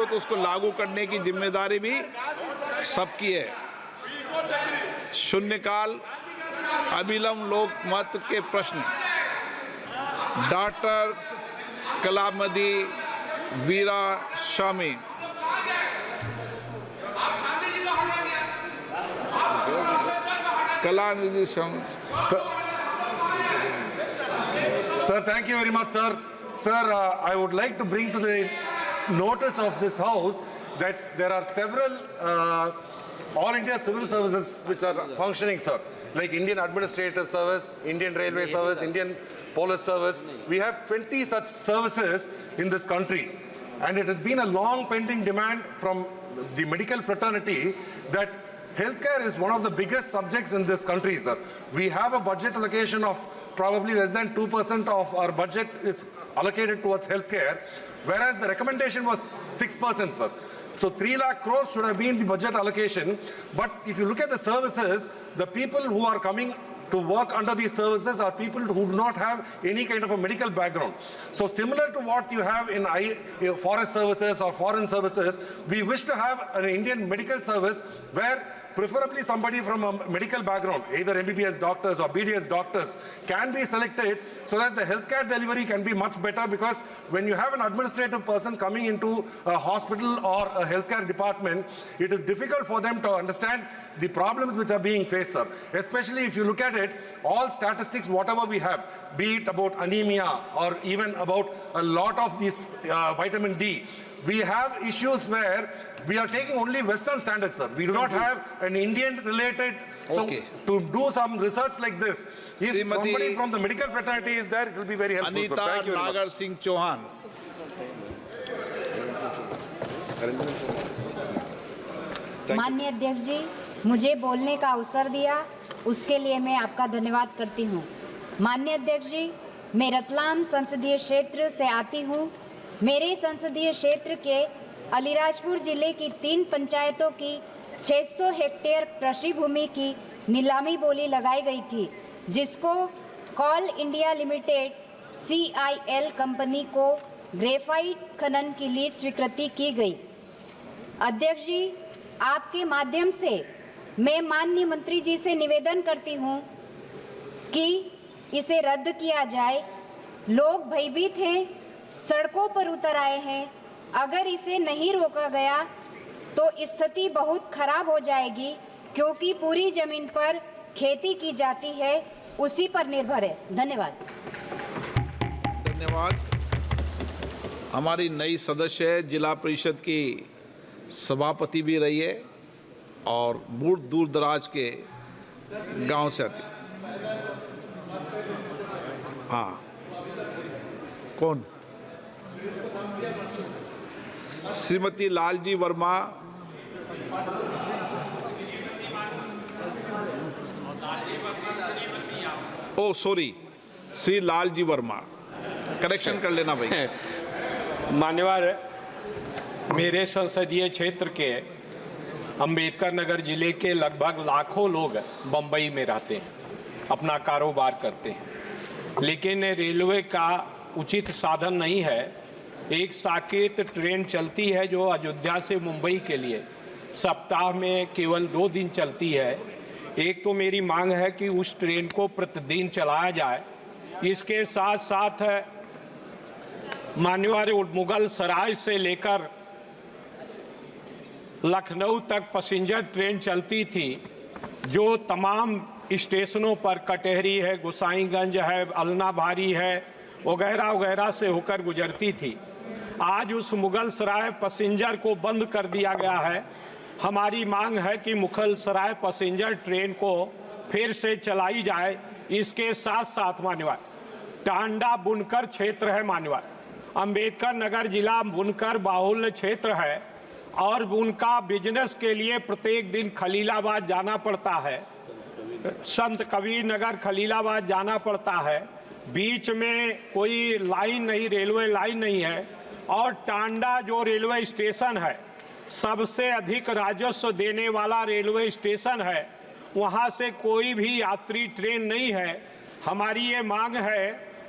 तो उसको लागू करने की जिम्मेदारी भी सबकी है। शून्यकाल अविलंब लोकमत के प्रश्न डॉक्टर कलामदी Veeraswamy. Kalanidhi Swamy Sir, thank you very much, sir. Sir, I would like to bring to the notice of this House that there are several All India civil services which are functioning, sir, like Indian Administrative Service, Indian Railway Service, Indian Police Service. We have 20 such services in this country. And it has been a long pending demand from the medical fraternity that healthcare is one of the biggest subjects in this country, sir. We have a budget allocation of probably less than 2% of our budget is allocated towards healthcare, whereas the recommendation was 6%, sir. So 3 lakh crores should have been the budget allocation. But if you look at the services, the people who are coming to work under these services are people who do not have any kind of a medical background. So similar to what you have in forest services or foreign services, we wish to have an Indian medical service where preferably somebody from a medical background, either MBBS doctors or BDS doctors, can be selected so that the healthcare delivery can be much better, because when you have an administrative person coming into a hospital or a healthcare department, it is difficult for them to understand the problems which are being faced, sir. Especially if you look at it, all statistics, whatever we have, be it about anemia or even about a lot of these vitamin D, we have issues where we are taking only Western standards, sir. We do not have an Indian-related. So to do some research like this, if somebody from the medical fraternity is there, it will be very helpful, sir. Thank you very much. नागर सिंह चौहान। माननीय अध्यक्ष जी, मुझे बोलने का अवसर दिया, उसके लिए मैं आपका धन्यवाद करती हूँ। माननीय अध्यक्ष जी, मैं रतलाम संसदीय क्षेत्र से आती हूँ। मेरे संसदीय क्षेत्र के अलीराजपुर जिले की 3 पंचायतों की 600 हेक्टेयर कृषि भूमि की नीलामी बोली लगाई गई थी, जिसको कोल इंडिया लिमिटेड CIL कंपनी को ग्रेफाइट खनन की लीज स्वीकृति की गई। अध्यक्ष जी, आपके माध्यम से मैं माननीय मंत्री जी से निवेदन करती हूँ कि इसे रद्द किया जाए। लोग भयभीत हैं, सड़कों पर उतर आए हैं। अगर इसे नहीं रोका गया तो स्थिति बहुत खराब हो जाएगी, क्योंकि पूरी जमीन पर खेती की जाती है, उसी पर निर्भर है। धन्यवाद। धन्यवाद। हमारी नई सदस्य है, जिला परिषद की सभापति भी रही है और दूर दराज के गांव से आती। हाँ, कौन? श्रीमती लालजी वर्मा। ओ सॉरी, श्री लालजी वर्मा, करेक्शन कर लेना भाई। मान्यवर, मेरे संसदीय क्षेत्र के अंबेडकर नगर जिले के लगभग लाखों लोग बम्बई में रहते हैं, अपना कारोबार करते हैं, लेकिन रेलवे का उचित साधन नहीं है। एक साकेत ट्रेन चलती है जो अयोध्या से मुंबई के लिए सप्ताह में केवल 2 दिन चलती है। एक तो मेरी मांग है कि उस ट्रेन को प्रतिदिन चलाया जाए। इसके साथ साथ मान्यवर, मुगल सराय से लेकर लखनऊ तक पैसेंजर ट्रेन चलती थी, जो तमाम स्टेशनों पर कटहरी है, गोसाईगंज है, अलना भारी है, वगैरह वगैरह से होकर गुजरती थी। आज उस मुगल सराय पैसेंजर को बंद कर दिया गया है। हमारी मांग है कि मुगल सराय पैसेंजर ट्रेन को फिर से चलाई जाए। इसके साथ साथ मान्यवर, टांडा बुनकर क्षेत्र है मान्यवर, अंबेडकर नगर जिला बुनकर बाहुल्य क्षेत्र है और उनका बिजनेस के लिए प्रत्येक दिन खलीलाबाद जाना पड़ता है, संत कबीर नगर खलीलाबाद जाना पड़ता है। बीच में कोई लाइन नहीं, रेलवे लाइन नहीं है, और टांडा जो रेलवे स्टेशन है, सबसे अधिक राजस्व देने वाला रेलवे स्टेशन है, वहाँ से कोई भी यात्री ट्रेन नहीं है। हमारी ये मांग है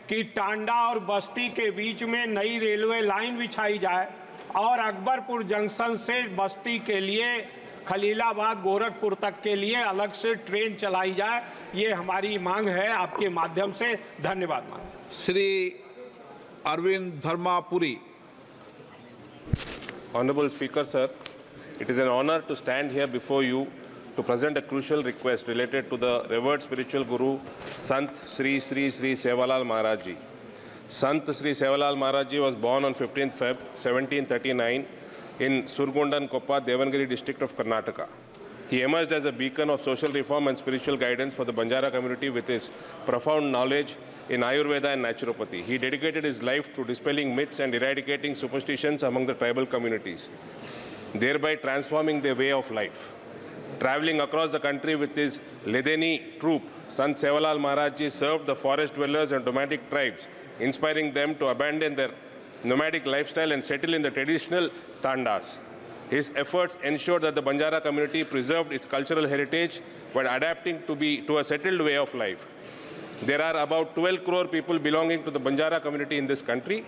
कि टांडा और बस्ती के बीच में नई रेलवे लाइन बिछाई जाए और अकबरपुर जंक्शन से बस्ती के लिए खलीलाबाद गोरखपुर तक के लिए अलग से ट्रेन चलाई जाए, ये हमारी मांग है आपके माध्यम से। धन्यवाद। Shri Arvind Dharmapuri. Honorable Speaker, sir, it is an honor to stand here before you to present a crucial request related to the revered spiritual guru, Sant Sri Sri Sri Sevalal Maharaj Ji. Sant Sri Sevalal Maharaj Ji was born on 15th Feb 1739 in Surgundan Koppa, Devangiri district of Karnataka. He emerged as a beacon of social reform and spiritual guidance for the Banjara community with his profound knowledge in Ayurveda and naturopathy. He dedicated his life to dispelling myths and eradicating superstitions among the tribal communities, thereby transforming their way of life. Traveling across the country with his Ledeni troupe, Sant Sevalal Maharaj Ji served the forest dwellers and nomadic tribes, inspiring them to abandon their nomadic lifestyle and settle in the traditional tandas. His efforts ensured that the Banjara community preserved its cultural heritage while adapting to a settled way of life. There are about 12 crore people belonging to the Banjara community in this country.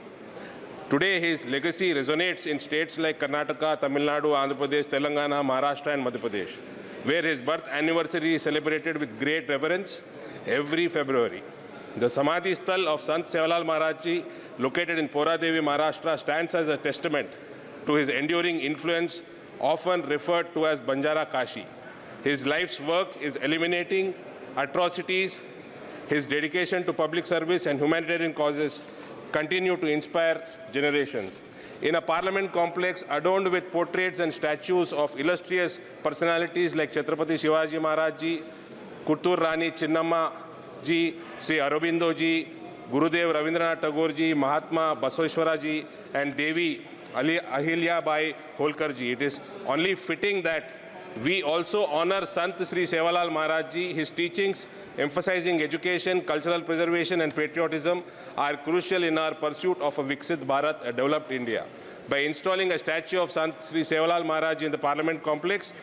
Today, his legacy resonates in states like Karnataka, Tamil Nadu, Andhra Pradesh, Telangana, Maharashtra, and Madhya Pradesh, where his birth anniversary is celebrated with great reverence every February. The Samadhi Sthal of Sant Sevalal Maharaj Ji, located in Poradevi, Maharashtra, stands as a testament to his enduring influence, often referred to as Banjara Kashi. His life's work is eliminating atrocities. His dedication to public service and humanitarian causes continue to inspire generations. In a parliament complex adorned with portraits and statues of illustrious personalities like Chhatrapati Shivaji Maharaj Ji, Kuttur Rani Chinnamma Ji, Sri Aurobindo Ji, Gurudev Rabindranath Tagore Ji, Mahatma Basaveshwara Ji, and Devi Ahilya Bai Holkar Ji, it is only fitting that we also honor Sant Sri Sevalal Maharaj Ji. His teachings emphasizing education, cultural preservation and patriotism are crucial in our pursuit of a Viksit Bharat, a developed India. By installing a statue of Sant Sri Sevalal Maharaj Ji in the Parliament complex,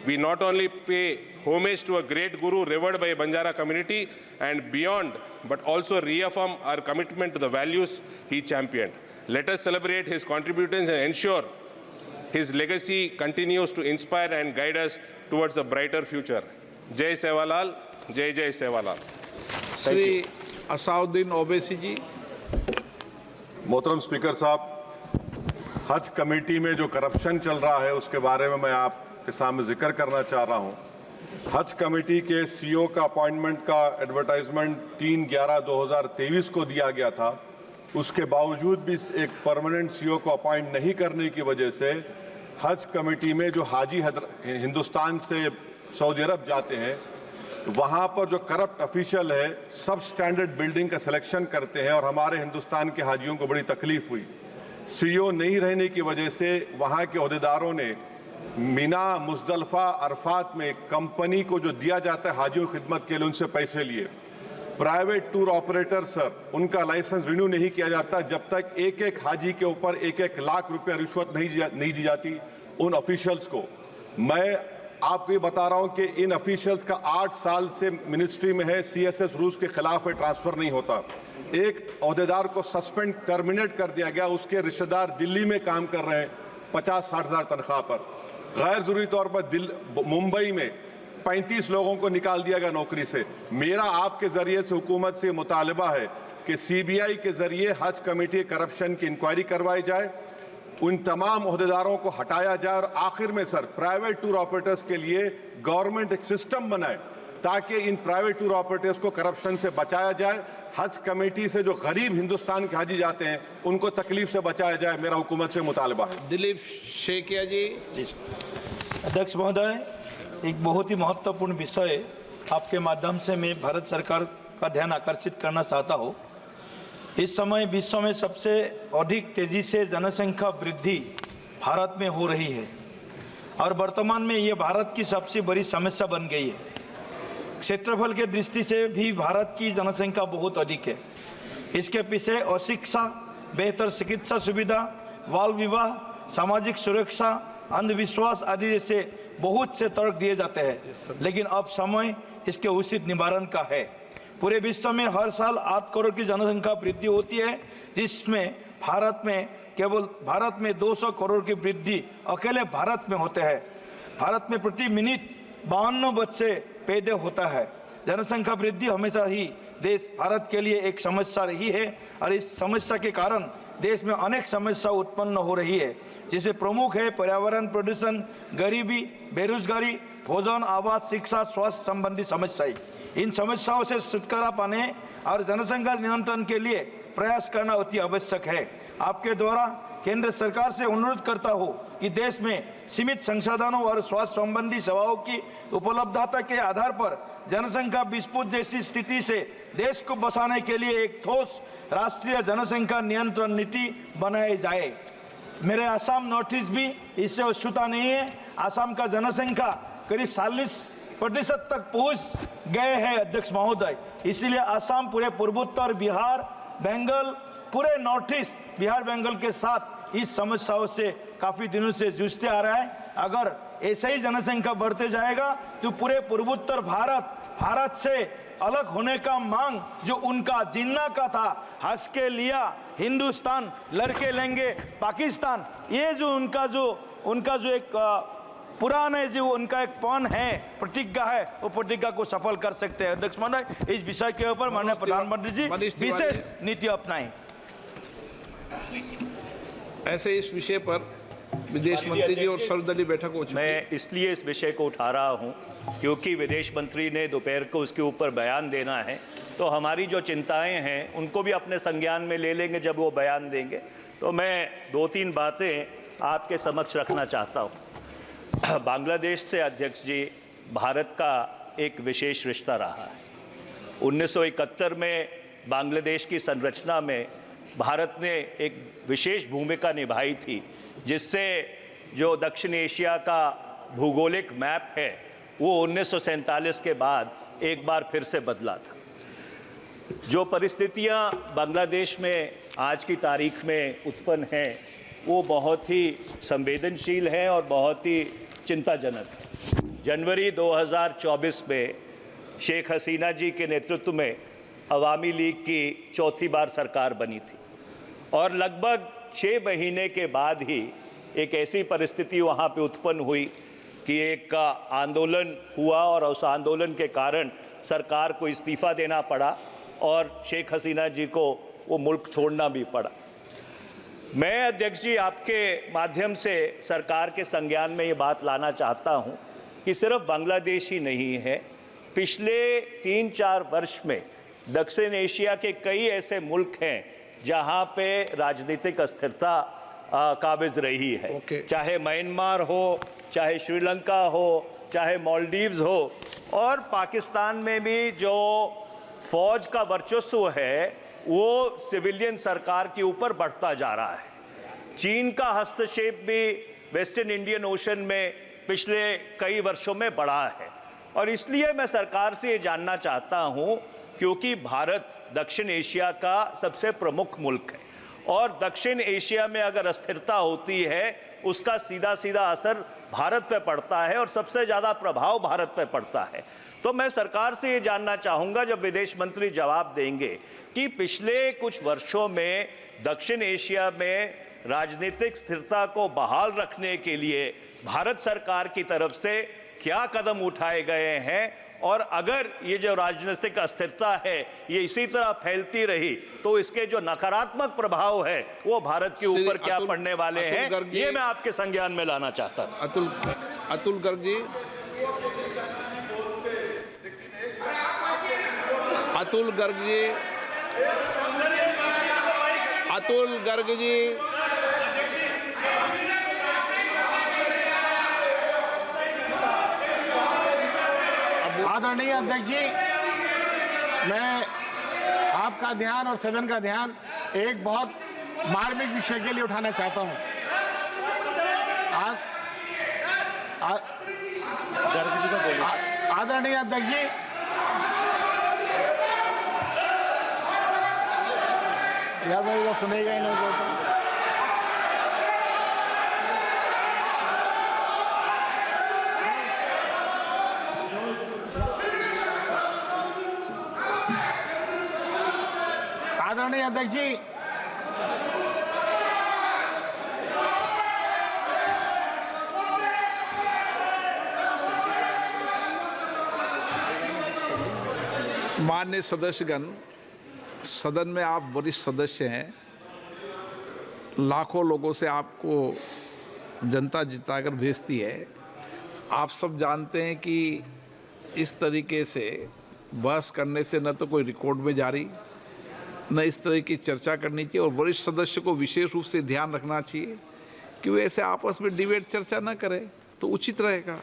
we not only pay homage to a great guru revered by a Banjara community and beyond, but also reaffirm our commitment to the values he championed. Let us celebrate his contributions and ensure his legacy continues to inspire and guide us towards a brighter future. Jai Sevalal, Jai Jai Sevalal. Shri Asaduddin Owaisi जी। मोहतरम speaker साहब, हज committee में जो corruption चल रहा है उसके बारे में मैं आपके सामने जिक्र करना चाह रहा हूं। हज कमेटी के सीईओ का अपॉइंटमेंट का एडवर्टाइजमेंट 3/11/2023 को दिया गया था। उसके बावजूद भी एक परमानेंट सीईओ को अपॉइंट नहीं करने की वजह से हज कमेटी में जो हाजी हिंदुस्तान से सऊदी अरब जाते हैं, वहाँ पर जो करप्ट ऑफिशियल है सब स्टैंडर्ड बिल्डिंग का सिलेक्शन करते हैं और हमारे हिंदुस्तान के हाजियों को बड़ी तकलीफ हुई। सीईओ नहीं रहने की वजह से वहाँ के अहदेदारों ने मीना, मुजदलफा, अरफात में कंपनी को जो दिया जाता है हाजियों की खिदमत के लिए उनसे पैसे लिए। प्राइवेट टूर ऑपरेटर सर, उनका लाइसेंस रिन्यू नहीं किया जाता जब तक एक एक हाजी के ऊपर 1-1 लाख रुपया रिश्वत नहीं दी जाती उन ऑफिशियल्स को। मैं आपको ये बता रहा हूं कि इन ऑफिशियल्स का 8 साल से मिनिस्ट्री में है, CSS रूल्स के खिलाफ है, ट्रांसफर नहीं होता। एक अहदेदार को सस्पेंड टर्मिनेट कर दिया गया, उसके रिश्तेदार दिल्ली में काम कर रहे हैं 50-60 हज़ार तनख्वाह पर। गैर जरूरी तौर पर मुंबई में 35 लोगों को निकाल दिया गया नौकरी से। मेरा आपके जरिए से हुकूमत से मुतालबा है कि CBI के जरिए हज कमेटी करप्शन की इंक्वायरी करवाई जाए, उन तमाम अहदेदारों को हटाया जाए और आखिर में सर प्राइवेट टूर ऑपरेटर्स के लिए गवर्नमेंट एक सिस्टम बनाए ताकि इन प्राइवेट टूर ऑपरेटर्स को करप्शन से बचाया जाए। हज कमेटी से जो गरीब हिंदुस्तान के हाजी जाते हैं उनको तकलीफ से बचाया जाए, मेरा हुकूमत से मुतालबा है। दिलीप शेखिया जी। अध्यक्ष महोदय, एक बहुत ही महत्वपूर्ण विषय आपके माध्यम से मैं भारत सरकार का ध्यान आकर्षित करना चाहता हूँ। इस समय विश्व में सबसे अधिक तेजी से जनसंख्या वृद्धि भारत में हो रही है और वर्तमान में ये भारत की सबसे बड़ी समस्या बन गई है। क्षेत्रफल के दृष्टि से भी भारत की जनसंख्या बहुत अधिक है। इसके पीछे अशिक्षा, बेहतर चिकित्सा सुविधा, बाल विवाह, सामाजिक सुरक्षा, अंधविश्वास आदि जैसे बहुत से तर्क दिए जाते हैं, लेकिन अब समय इसके उचित निवारण का है। पूरे विश्व में हर साल 8 करोड़ की जनसंख्या वृद्धि होती है, जिसमें भारत में 200 करोड़ की वृद्धि अकेले भारत में होते हैं। भारत में प्रति मिनट 52 बच्चे पैदा होता है। जनसंख्या वृद्धि हमेशा ही भारत के लिए एक समस्या रही है और इस समस्या के कारण देश में अनेक समस्या उत्पन्न हो रही है, जिसमें प्रमुख है पर्यावरण प्रदूषण, गरीबी, बेरोजगारी, भोजन, आवास, शिक्षा, स्वास्थ्य संबंधी समस्याएं। इन समस्याओं से छुटकारा पाने और जनसंख्या नियंत्रण के लिए प्रयास करना अति आवश्यक है। आपके द्वारा केंद्र सरकार से अनुरोध करता हूं कि देश में सीमित संसाधनों और स्वास्थ्य संबंधी सेवाओं की उपलब्धता के आधार पर जनसंख्या विस्फोट जैसी स्थिति से देश को बचाने के लिए एक ठोस राष्ट्रीय जनसंख्या नियंत्रण नीति बनाई जाए। मेरे आसाम नॉर्थ ईस्ट भी इससे अछूता नहीं है। आसाम का जनसंख्या करीब 40% तक पहुंच गए हैं अध्यक्ष महोदय। इसीलिए आसाम पूरे पूर्वोत्तर, बिहार, बंगाल, पूरे नॉर्थ ईस्ट, बिहार बंगाल के साथ इस समस्याओं से काफी दिनों से जूझते आ रहा है। अगर ऐसे ही जनसंख्या बढ़ते जाएगा तो पूरे पूर्वोत्तर भारत से अलग होने का मांग जो उनका जिन्ना का था, हंस के लिया हिंदुस्तान, लड़के लेंगे पाकिस्तान, ये जो उनका जो एक पुराने जो उनका एक पौन है, प्रतिज्ञा है, वो प्रतिज्ञा को सफल कर सकते हैं। अध्यक्ष महोदय, इस विषय के ऊपर माननीय प्रधानमंत्री जी विशेष नीति अपनाएं। ऐसे इस विषय पर विदेश मंत्री जी और सर्वदलीय बैठक हो चुकी है। मैं इसलिए इस विषय को उठा रहा हूं क्योंकि विदेश मंत्री ने दोपहर को उसके ऊपर बयान देना है, तो हमारी जो चिंताएं हैं उनको भी अपने संज्ञान में ले लेंगे जब वो बयान देंगे। तो मैं 2-3 बातें आपके समक्ष रखना चाहता हूं। बांग्लादेश से अध्यक्ष जी भारत का एक विशेष रिश्ता रहा है। 1971 में बांग्लादेश की संरचना में भारत ने एक विशेष भूमिका निभाई थी, जिससे जो दक्षिण एशिया का भूगोलिक मैप है वो 1947 के बाद एक बार फिर से बदला था। जो परिस्थितियां बांग्लादेश में आज की तारीख में उत्पन्न हैं वो बहुत ही संवेदनशील है और बहुत ही चिंताजनक है। जनवरी 2024 में शेख हसीना जी के नेतृत्व में अवामी लीग की चौथी बार सरकार बनी थी और लगभग 6 महीने के बाद ही एक ऐसी परिस्थिति वहाँ पे उत्पन्न हुई कि एक आंदोलन हुआ और उस आंदोलन के कारण सरकार को इस्तीफ़ा देना पड़ा और शेख हसीना जी को वो मुल्क छोड़ना भी पड़ा। मैं अध्यक्ष जी आपके माध्यम से सरकार के संज्ञान में ये बात लाना चाहता हूँ कि सिर्फ बांग्लादेश ही नहीं है, पिछले 3-4 वर्ष में दक्षिण एशिया के कई ऐसे मुल्क हैं जहाँ पे राजनीतिक अस्थिरता काबिज रही है। चाहे म्यांमार हो, चाहे श्रीलंका हो, चाहे मालदीव्स हो, और पाकिस्तान में भी जो फौज का वर्चस्व है वो सिविलियन सरकार के ऊपर बढ़ता जा रहा है। चीन का हस्तक्षेप भी वेस्टर्न इंडियन ओशन में पिछले कई वर्षों में बढ़ा है और इसलिए मैं सरकार से ये जानना चाहता हूँ, क्योंकि भारत दक्षिण एशिया का सबसे प्रमुख मुल्क है और दक्षिण एशिया में अगर अस्थिरता होती है उसका सीधा सीधा असर भारत पे पड़ता है और सबसे ज़्यादा प्रभाव भारत पे पड़ता है। तो मैं सरकार से ये जानना चाहूँगा, जब विदेश मंत्री जवाब देंगे, कि पिछले कुछ वर्षों में दक्षिण एशिया में राजनीतिक स्थिरता को बहाल रखने के लिए भारत सरकार की तरफ से क्या कदम उठाए गए हैं और अगर ये जो राजनीतिक अस्थिरता है ये इसी तरह फैलती रही तो इसके जो नकारात्मक प्रभाव है वो भारत के ऊपर क्या पड़ने वाले हैं, ये मैं आपके संज्ञान में लाना चाहता हूं। अतुल गर्ग जी, अतुल गर्ग जी, अतुल गर्ग जी, आदरणीय अध्यक्ष जी, मैं आपका ध्यान और सदन का ध्यान एक बहुत मार्मिक विषय के लिए उठाना चाहता हूं। आदरणीय अध्यक्ष जी, यार भाई वो सुनेगा ही नहीं बोलता। आदरणीय अध्यक्ष जी, माननीय सदस्यगण, सदन में आप वरिष्ठ सदस्य हैं, लाखों लोगों से आपको जनता जिताकर भेजती है। आप सब जानते हैं कि इस तरीके से बहस करने से न तो कोई रिकॉर्ड में जारी, न इस तरह की चर्चा करनी चाहिए, और वरिष्ठ सदस्य को विशेष रूप से ध्यान रखना चाहिए कि वो ऐसे आपस में डिबेट चर्चा न करें तो उचित रहेगा,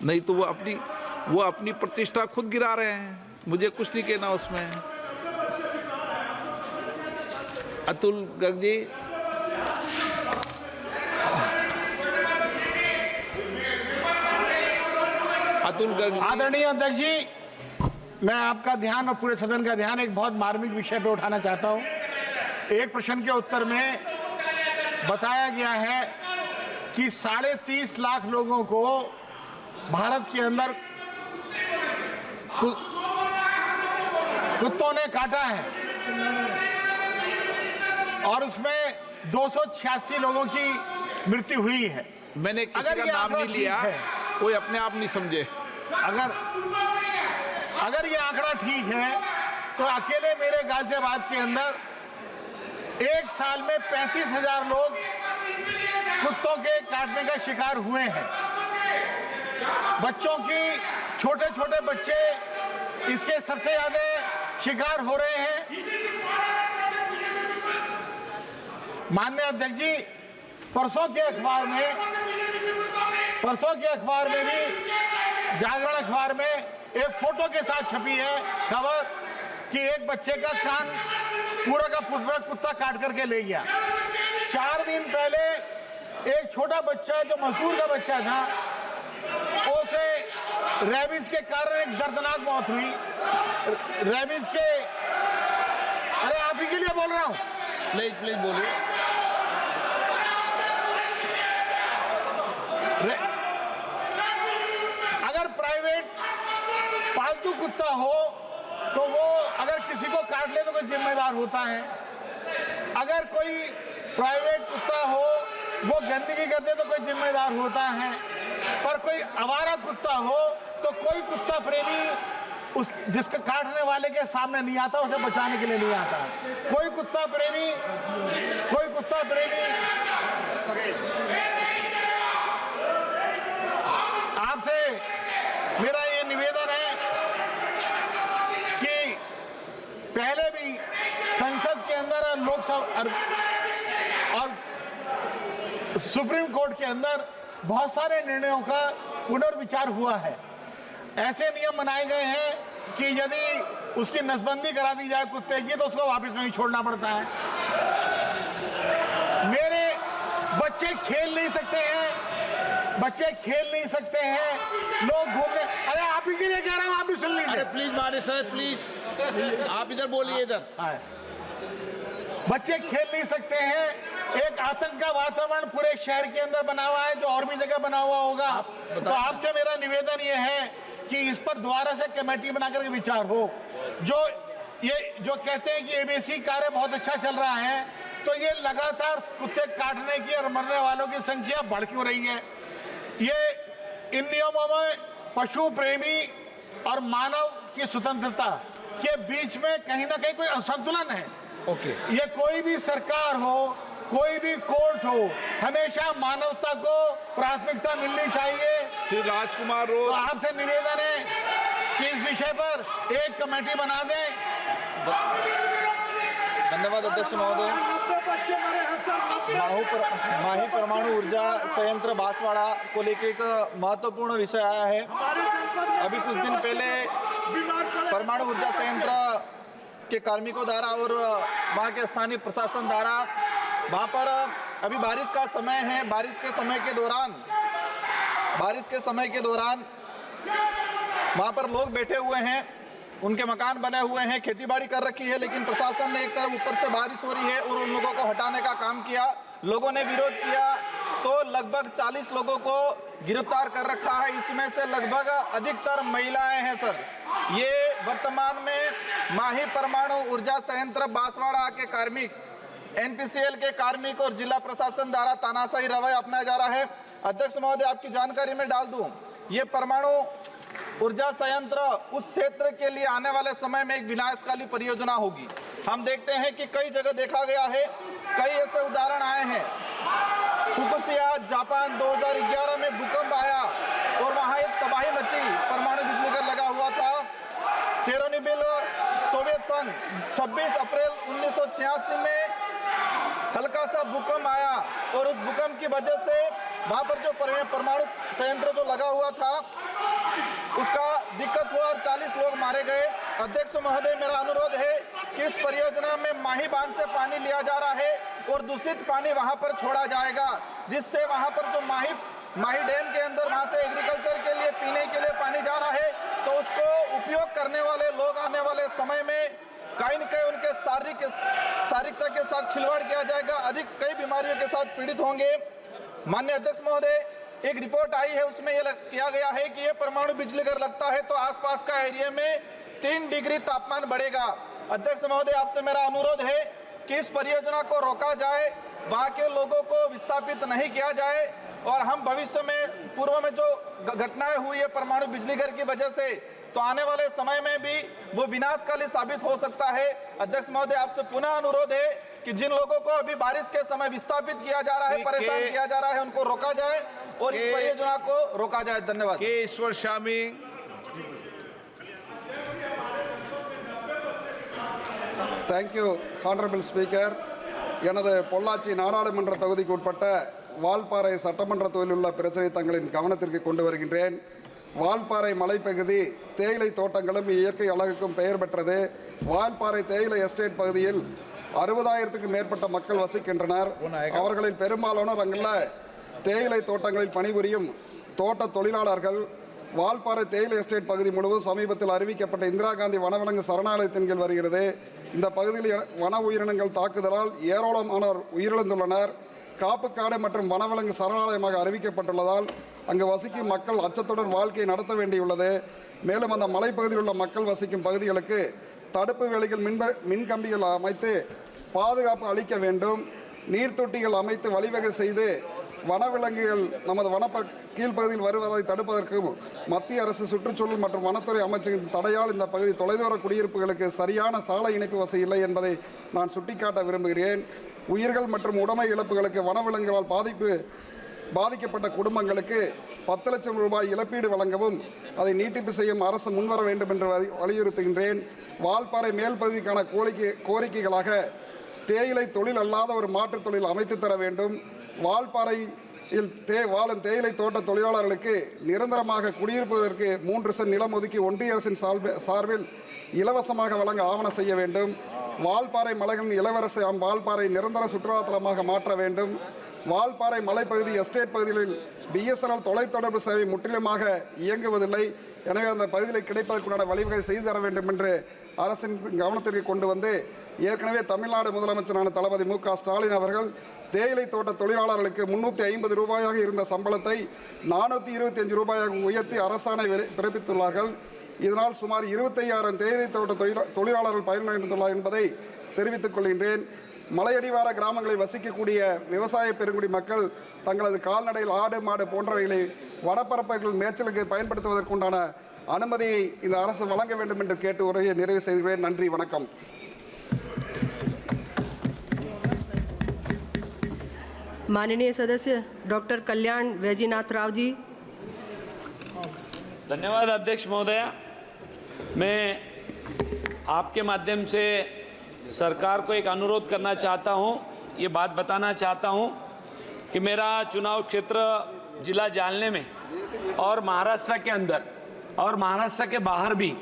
नहीं तो वो अपनी प्रतिष्ठा खुद गिरा रहे हैं। मुझे कुछ नहीं कहना उसमें। अतुल गर्ग जी। अतुल गर्ग। आदरणीय अध्यक्ष जी, मैं आपका ध्यान और पूरे सदन का ध्यान एक बहुत मार्मिक विषय पर उठाना चाहता हूं। एक प्रश्न के उत्तर में बताया गया है कि 30.5 लाख लोगों को भारत के अंदर कुत्तों ने काटा है और उसमें 286 लोगों की मृत्यु हुई है। मैंने किसी का नाम नहीं लिया, कोई अपने आप नहीं समझे। अगर ये आंकड़ा ठीक है तो अकेले मेरे गाजियाबाद के अंदर एक साल में 35,000 लोग कुत्तों के काटने का शिकार हुए हैं। बच्चों की, छोटे छोटे बच्चे इसके सबसे ज्यादा शिकार हो रहे हैं। माननीय अध्यक्ष जी, परसों के अखबार में भी, जागरण अखबार में एक फोटो के साथ छपी है खबर कि एक बच्चे का कान पूरा का पूरा कुत्ता काट करके ले गया। 4 दिन पहले एक छोटा बच्चा जो मजदूर का बच्चा था, उसे रेबीज के कारण एक दर्दनाक मौत हुई। रेबीज के, अरे आप ही के लिए बोल रहा हूं, प्लीज बोलिए। अगर प्राइवेट पालतू कुत्ता हो तो वो अगर किसी को काट ले तो कोई जिम्मेदार होता है। अगर कोई प्राइवेट कुत्ता हो वो गंदगी कर दे तो कोई जिम्मेदार होता है। पर कोई आवारा कुत्ता हो तो कोई कुत्ता प्रेमी उस जिसका काटने वाले के सामने नहीं आता, उसे बचाने के लिए नहीं आता। कोई कुत्ता प्रेमी आपसे मेरा ये निवेदन है कि पहले भी संसद के अंदर और लोकसभा और सुप्रीम कोर्ट के अंदर बहुत सारे निर्णयों का पुनर्विचार हुआ है। ऐसे नियम बनाए गए हैं कि यदि उसकी नसबंदी करा दी जाए कुत्ते की तो उसको वापस नहीं छोड़ना पड़ता है। मेरे बच्चे खेल नहीं सकते हैं, लोग घूमने, अरे आप ही के लिए कह रहा हूं, आप भी सुन लीजिए। प्लीज माने सर, प्लीज आप इधर बोलिए। इधर बच्चे खेल नहीं सकते हैं। एक आतंक का वातावरण पूरे शहर के अंदर बना हुआ है जो और भी जगह बना हुआ होगा। तो आपसे मेरा निवेदन यह है कि इस पर दोबारा से कमेटी बनाकर के विचार हो। जो कहते हैं कि एबीसी कार्य बहुत अच्छा चल रहा है, तो ये लगातार कुत्ते काटने की और मरने वालों की संख्या बढ़ क्यों रही है? इन नियमों में पशु प्रेमी और मानव की स्वतंत्रता के बीच में कहीं ना कहीं कोई असंतुलन है। ये कोई भी सरकार हो, कोई भी कोर्ट हो, हमेशा मानवता को प्राथमिकता मिलनी चाहिए। श्री राजकुमार रोज, तो आपसे निवेदन है कि इस विषय पर एक कमेटी बना दें। धन्यवाद अध्यक्ष महोदय। माही परमाणु ऊर्जा संयंत्र बांसवाड़ा को लेकर एक महत्वपूर्ण विषय आया है। अभी कुछ दिन पहले परमाणु ऊर्जा संयंत्र के कार्मिकों द्वारा और वहाँ के स्थानीय प्रशासन द्वारा वहाँ पर अभी बारिश का समय है, बारिश के समय के दौरान वहाँ पर लोग बैठे हुए हैं, उनके मकान बने हुए हैं, खेतीबाड़ी कर रखी है, लेकिन प्रशासन ने एक तरफ ऊपर से बारिश हो रही है और उन लोगों को हटाने का काम किया। लोगों ने विरोध किया तो लगभग 40 लोगों को गिरफ्तार कर रखा है। इसमें से लगभग अधिकतर महिलाएं हैं सर। ये वर्तमान में माही परमाणु ऊर्जा संयंत्र बांसवाड़ा के कार्मिक, एनपीसीएल के कार्मिक और जिला प्रशासन द्वारा तानाशाही रवैया अपनाया जा रहा है। अध्यक्ष महोदय, आपकी जानकारी में डाल दूं, ये परमाणु ऊर्जा संयंत्र उस क्षेत्र के लिए आने वाले समय में एक विनाशकाली परियोजना होगी। हम देखते हैं कि कई जगह देखा गया है, कई ऐसे उदाहरण आए हैं। फुकुशिमा जापान 2011 में भूकंप आया और वहां एक तबाही मची, परमाणु बिजली घर लगा हुआ था। चेरोनोबिल सोवियत संघ 26 अप्रैल 1986 में हल्का सा भूकंप आया और उस भूकंप की वजह से वहां पर जो परमाणु संयंत्र जो लगा हुआ था उसका दिक्कत हुआ और 40 लोग मारे गए। अध्यक्ष महोदय, मेरा अनुरोध है कि इस परियोजना में माही बांध से पानी लिया जा रहा है और दूषित पानी वहां पर छोड़ा जाएगा, जिससे वहां पर जो माही डैम के अंदर वहां से एग्रीकल्चर के लिए पीने के लिए पानी जा रहा है, तो उसको उपयोग करने वाले लोग आने वाले समय में कहीं न कहीं उनके शारीरिकता के साथ खिलवाड़ किया जाएगा, अधिक कई बीमारियों के साथ पीड़ित होंगे। माननीय अध्यक्ष महोदय, एक रिपोर्ट आई है, उसमें यह किया गया है कि ये परमाणु बिजली घर लगता है तो आसपास का एरिया में 3 डिग्री तापमान बढ़ेगा। अध्यक्ष महोदय, आपसे मेरा अनुरोध है कि इस परियोजना को रोका जाए, वहां के लोगों को विस्थापित नहीं किया जाए और हम भविष्य में पूर्व में जो घटनाएं हुई है परमाणु बिजली घर की वजह से, तो आने वाले समय में भी वो विनाशकाली साबित हो सकता है। अध्यक्ष महोदय, आपसे पुनः अनुरोध है कि जिन लोगों को अभी बारिश के समय विस्थापित किया जा रहा है, परेशान किया जा रहा है, उनको रोका जाए और इस परियोजना को रोका जाए। धन्यवाद। K Eswaraswamy. Thank you honourable speaker. எனது பொள்ளாச்சி நாடாளுமன்ற தொகுதிக்கு உட்பட்ட வால்பாறை சட்டமன்ற தொகுதியில் உள்ள பிரச்சனை தங்களின் கவனத்திற்கு கொண்டு வருகின்றேன். வால்பாறை மலைப்பகுதி தேயிலை தோட்டங்களும் இயற்கை அழகுக்கும் பெயர் பெற்றது. வால்பாறை தேயிலை எஸ்டேட் பகுதியில் 60,000க்கும் மேற்பட்ட மக்கள் வசிக்கின்றனர். அவர்களில் பெரும்பாலானோர் அங்குள்ள தேயிலை தோட்டங்களில் பணிபுரியும் தோட்ட தொழிலாளர்கள். வால்பாறை தேயிலை எஸ்டேட் பகுதி முழுவதும் சமீபத்தில் அறிவிக்கப்பட்ட இந்திரா காந்தி வனவிலங்கு சரணாலயத்தின் கீழ் வருகிறது. இந்த பகுதியில் வன உயிரினங்கள் தாக்குதலால் ஏராளமானோர் உயிரிழந்துள்ளனர். காப்புக்காடு மற்றும் வனவிலங்கு சரணாலயமாக அறிவிக்கப்பட்டுள்ளதால் அங்கு வசிக்கும் மக்கள் அச்சத்துடன் வாழ்க்கையை நடத்த வேண்டியுள்ளது. மேலும் அந்த மலைப்பகுதியில் உள்ள மக்கள் வசிக்கும் பகுதிகளுக்கு தடுப்பு வேலிகள், மின்கம்பிகள் அமைத்து பாதுகாப்பு அளிக்க வேண்டும். நீர்த்தொட்டிகள் அமைத்து வழிவகை செய்து வனவிலங்குகள் நமது கீழ்ப்பகுதியில் வருவதை தடுப்பதற்கு மத்திய அரசு சுற்றுச்சூழல் மற்றும் வனத்துறை அமைச்சகத்தின் தடையால் இந்த பகுதி தொலைதூர குடியிருப்புகளுக்கு சரியான சாலை இணைப்பு வசதி இல்லை என்பதை நான் சுட்டிக்காட்ட விரும்புகிறேன். உயிர்கள் மற்றும் உடைமை இழப்புகளுக்கு வனவிலங்குகளால் பாதிக்கப்பட்ட குடும்பங்களுக்கு 10 லட்சம் ரூபாய் இழப்பீடு வழங்கவும் அதை நீட்டிப்பு செய்யும் அரசு முன்வர வேண்டும் என்று வலியுறுத்துகின்றேன். வால்பாறை மேல் பகுதிக்கான கோரிக்கைகளாக தேயிலை தொழில் அல்லாத ஒரு மாற்றுத் தொழில் அமைத்து தர வேண்டும். வால்பாறையில் வாழும் தேயிலை தோட்ட தொழிலாளர்களுக்கு நிரந்தரமாக குடியிருப்பதற்கு 3 சென்ட் நிலம் ஒதுக்கி ஒன்றிய அரசின் சார்பில் இலவசமாக வழங்க ஆவணம் செய்ய வேண்டும். வால்பாறை மலைகளின் இளவரசு வால்பாறை நிரந்தர சுற்றுலாத்தலமாக மாற்ற வேண்டும். வால்பாறை மலைப்பகுதி எஸ்டேட் பகுதிகளில் BSNL தொலைத்தொடர்பு சேவை முற்றிலுமாக இயங்குவதில்லை. எனவே அந்த பகுதியில் கிடைப்பதற்குண்டான வழிவகை செய்து தர வேண்டும் என்று அரசின் கவனத்திற்கு கொண்டு வந்து ஏற்கனவே தமிழ்நாடு முதலமைச்சரான தளபதி மு க ஸ்டாலின் அவர்கள் தேயிலை தோட்ட தொழிலாளர்களுக்கு 350 ரூபாயாக இருந்த சம்பளத்தை 425 ரூபாயாக உயர்த்தி அரசாணை பிறப்பித்துள்ளார்கள். இதனால் சுமார் 25,000 தேயிலை தோட்ட தொழிலாளர்கள் பயனடைந்துள்ளார் என்பதை தெரிவித்துக் கொள்கின்றேன். மலையடிவார கிராமங்களில் வசிக்கக்கூடிய விவசாய பெருங்குடி மக்கள் தங்களது கால்நடையில் ஆடு மாடு போன்றவைகளை வனப்பரப்புகள் மேய்ச்சலுக்கு பயன்படுத்துவதற்குண்டான அனுமதியை இந்த அரசு வழங்க வேண்டும் என்று கேட்டு உரையை நிறைவு செய்கிறேன். நன்றி, வணக்கம். माननीय सदस्य डॉक्टर कल्याण वैजनाथ राव जी। धन्यवाद अध्यक्ष महोदया। मैं आपके माध्यम से सरकार को एक अनुरोध करना चाहता हूं, ये बात बताना चाहता हूं कि मेरा चुनाव क्षेत्र जिला जालने में और महाराष्ट्र के अंदर और महाराष्ट्र के बाहर भी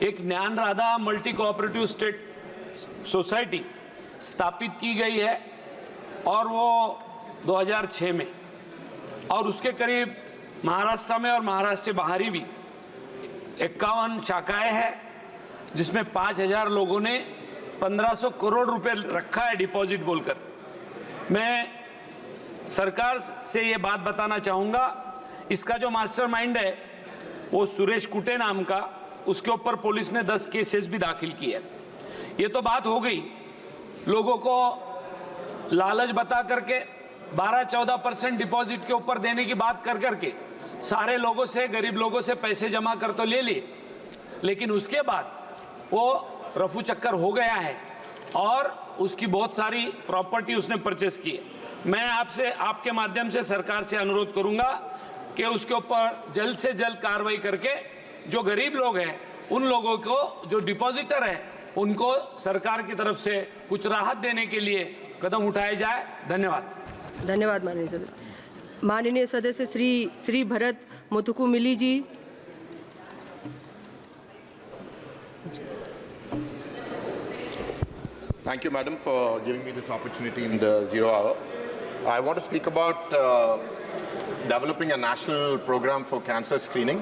एक ज्ञान Radha multi cooperative state society स्थापित की गई है और वो 2006 में, और उसके करीब महाराष्ट्र में और महाराष्ट्र बाहरी भी 51 शाखाएं हैं, जिसमें 5,000 लोगों ने 1,500 करोड़ रुपए रखा है डिपॉजिट बोलकर। मैं सरकार से ये बात बताना चाहूँगा, इसका जो मास्टरमाइंड है वो सुरेश कुटे नाम का, उसके ऊपर पुलिस ने 10 केसेस भी दाखिल किए हैं। ये तो बात हो गई, लोगों को लालच बता करके 12-14% डिपॉजिट के ऊपर देने की बात कर करके सारे लोगों से, गरीब लोगों से पैसे जमा कर तो ले लिए, लेकिन उसके बाद वो रफू चक्कर हो गया है और उसकी बहुत सारी प्रॉपर्टी उसने परचेस की है। मैं आपसे, आपके माध्यम से सरकार से अनुरोध करूंगा कि उसके ऊपर जल्द से जल्द कार्रवाई करके जो गरीब लोग हैं उन लोगों को, जो डिपॉजिटर है, उनको सरकार की तरफ से कुछ राहत देने के लिए कदम उठाए जाए। धन्यवाद। धन्यवाद माननीय सदस्य। माननीय सदस्य श्री भरत मुथुकुमिली जी। Thank you, Madam, for giving me this opportunity in the 0 hour. I want to speak about developing a national program for cancer screening.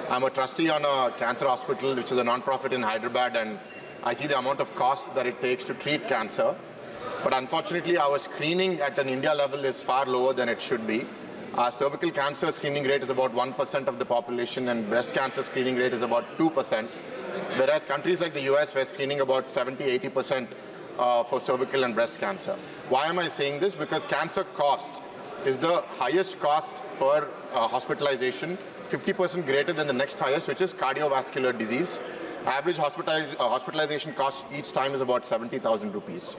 I'm a trustee on a cancer hospital, which is a non-profit in Hyderabad, and I see the amount of cost that it takes to treat cancer. But unfortunately, our screening at an India level is far lower than it should be. Our cervical cancer screening rate is about 1% of the population, and breast cancer screening rate is about 2%. Whereas countries like the US, we're screening about 70–80% for cervical and breast cancer. Why am I saying this? Because cancer cost is the highest cost per hospitalization, 50% greater than the next highest, which is cardiovascular disease. Average hospitalization cost each time is about 70,000 rupees.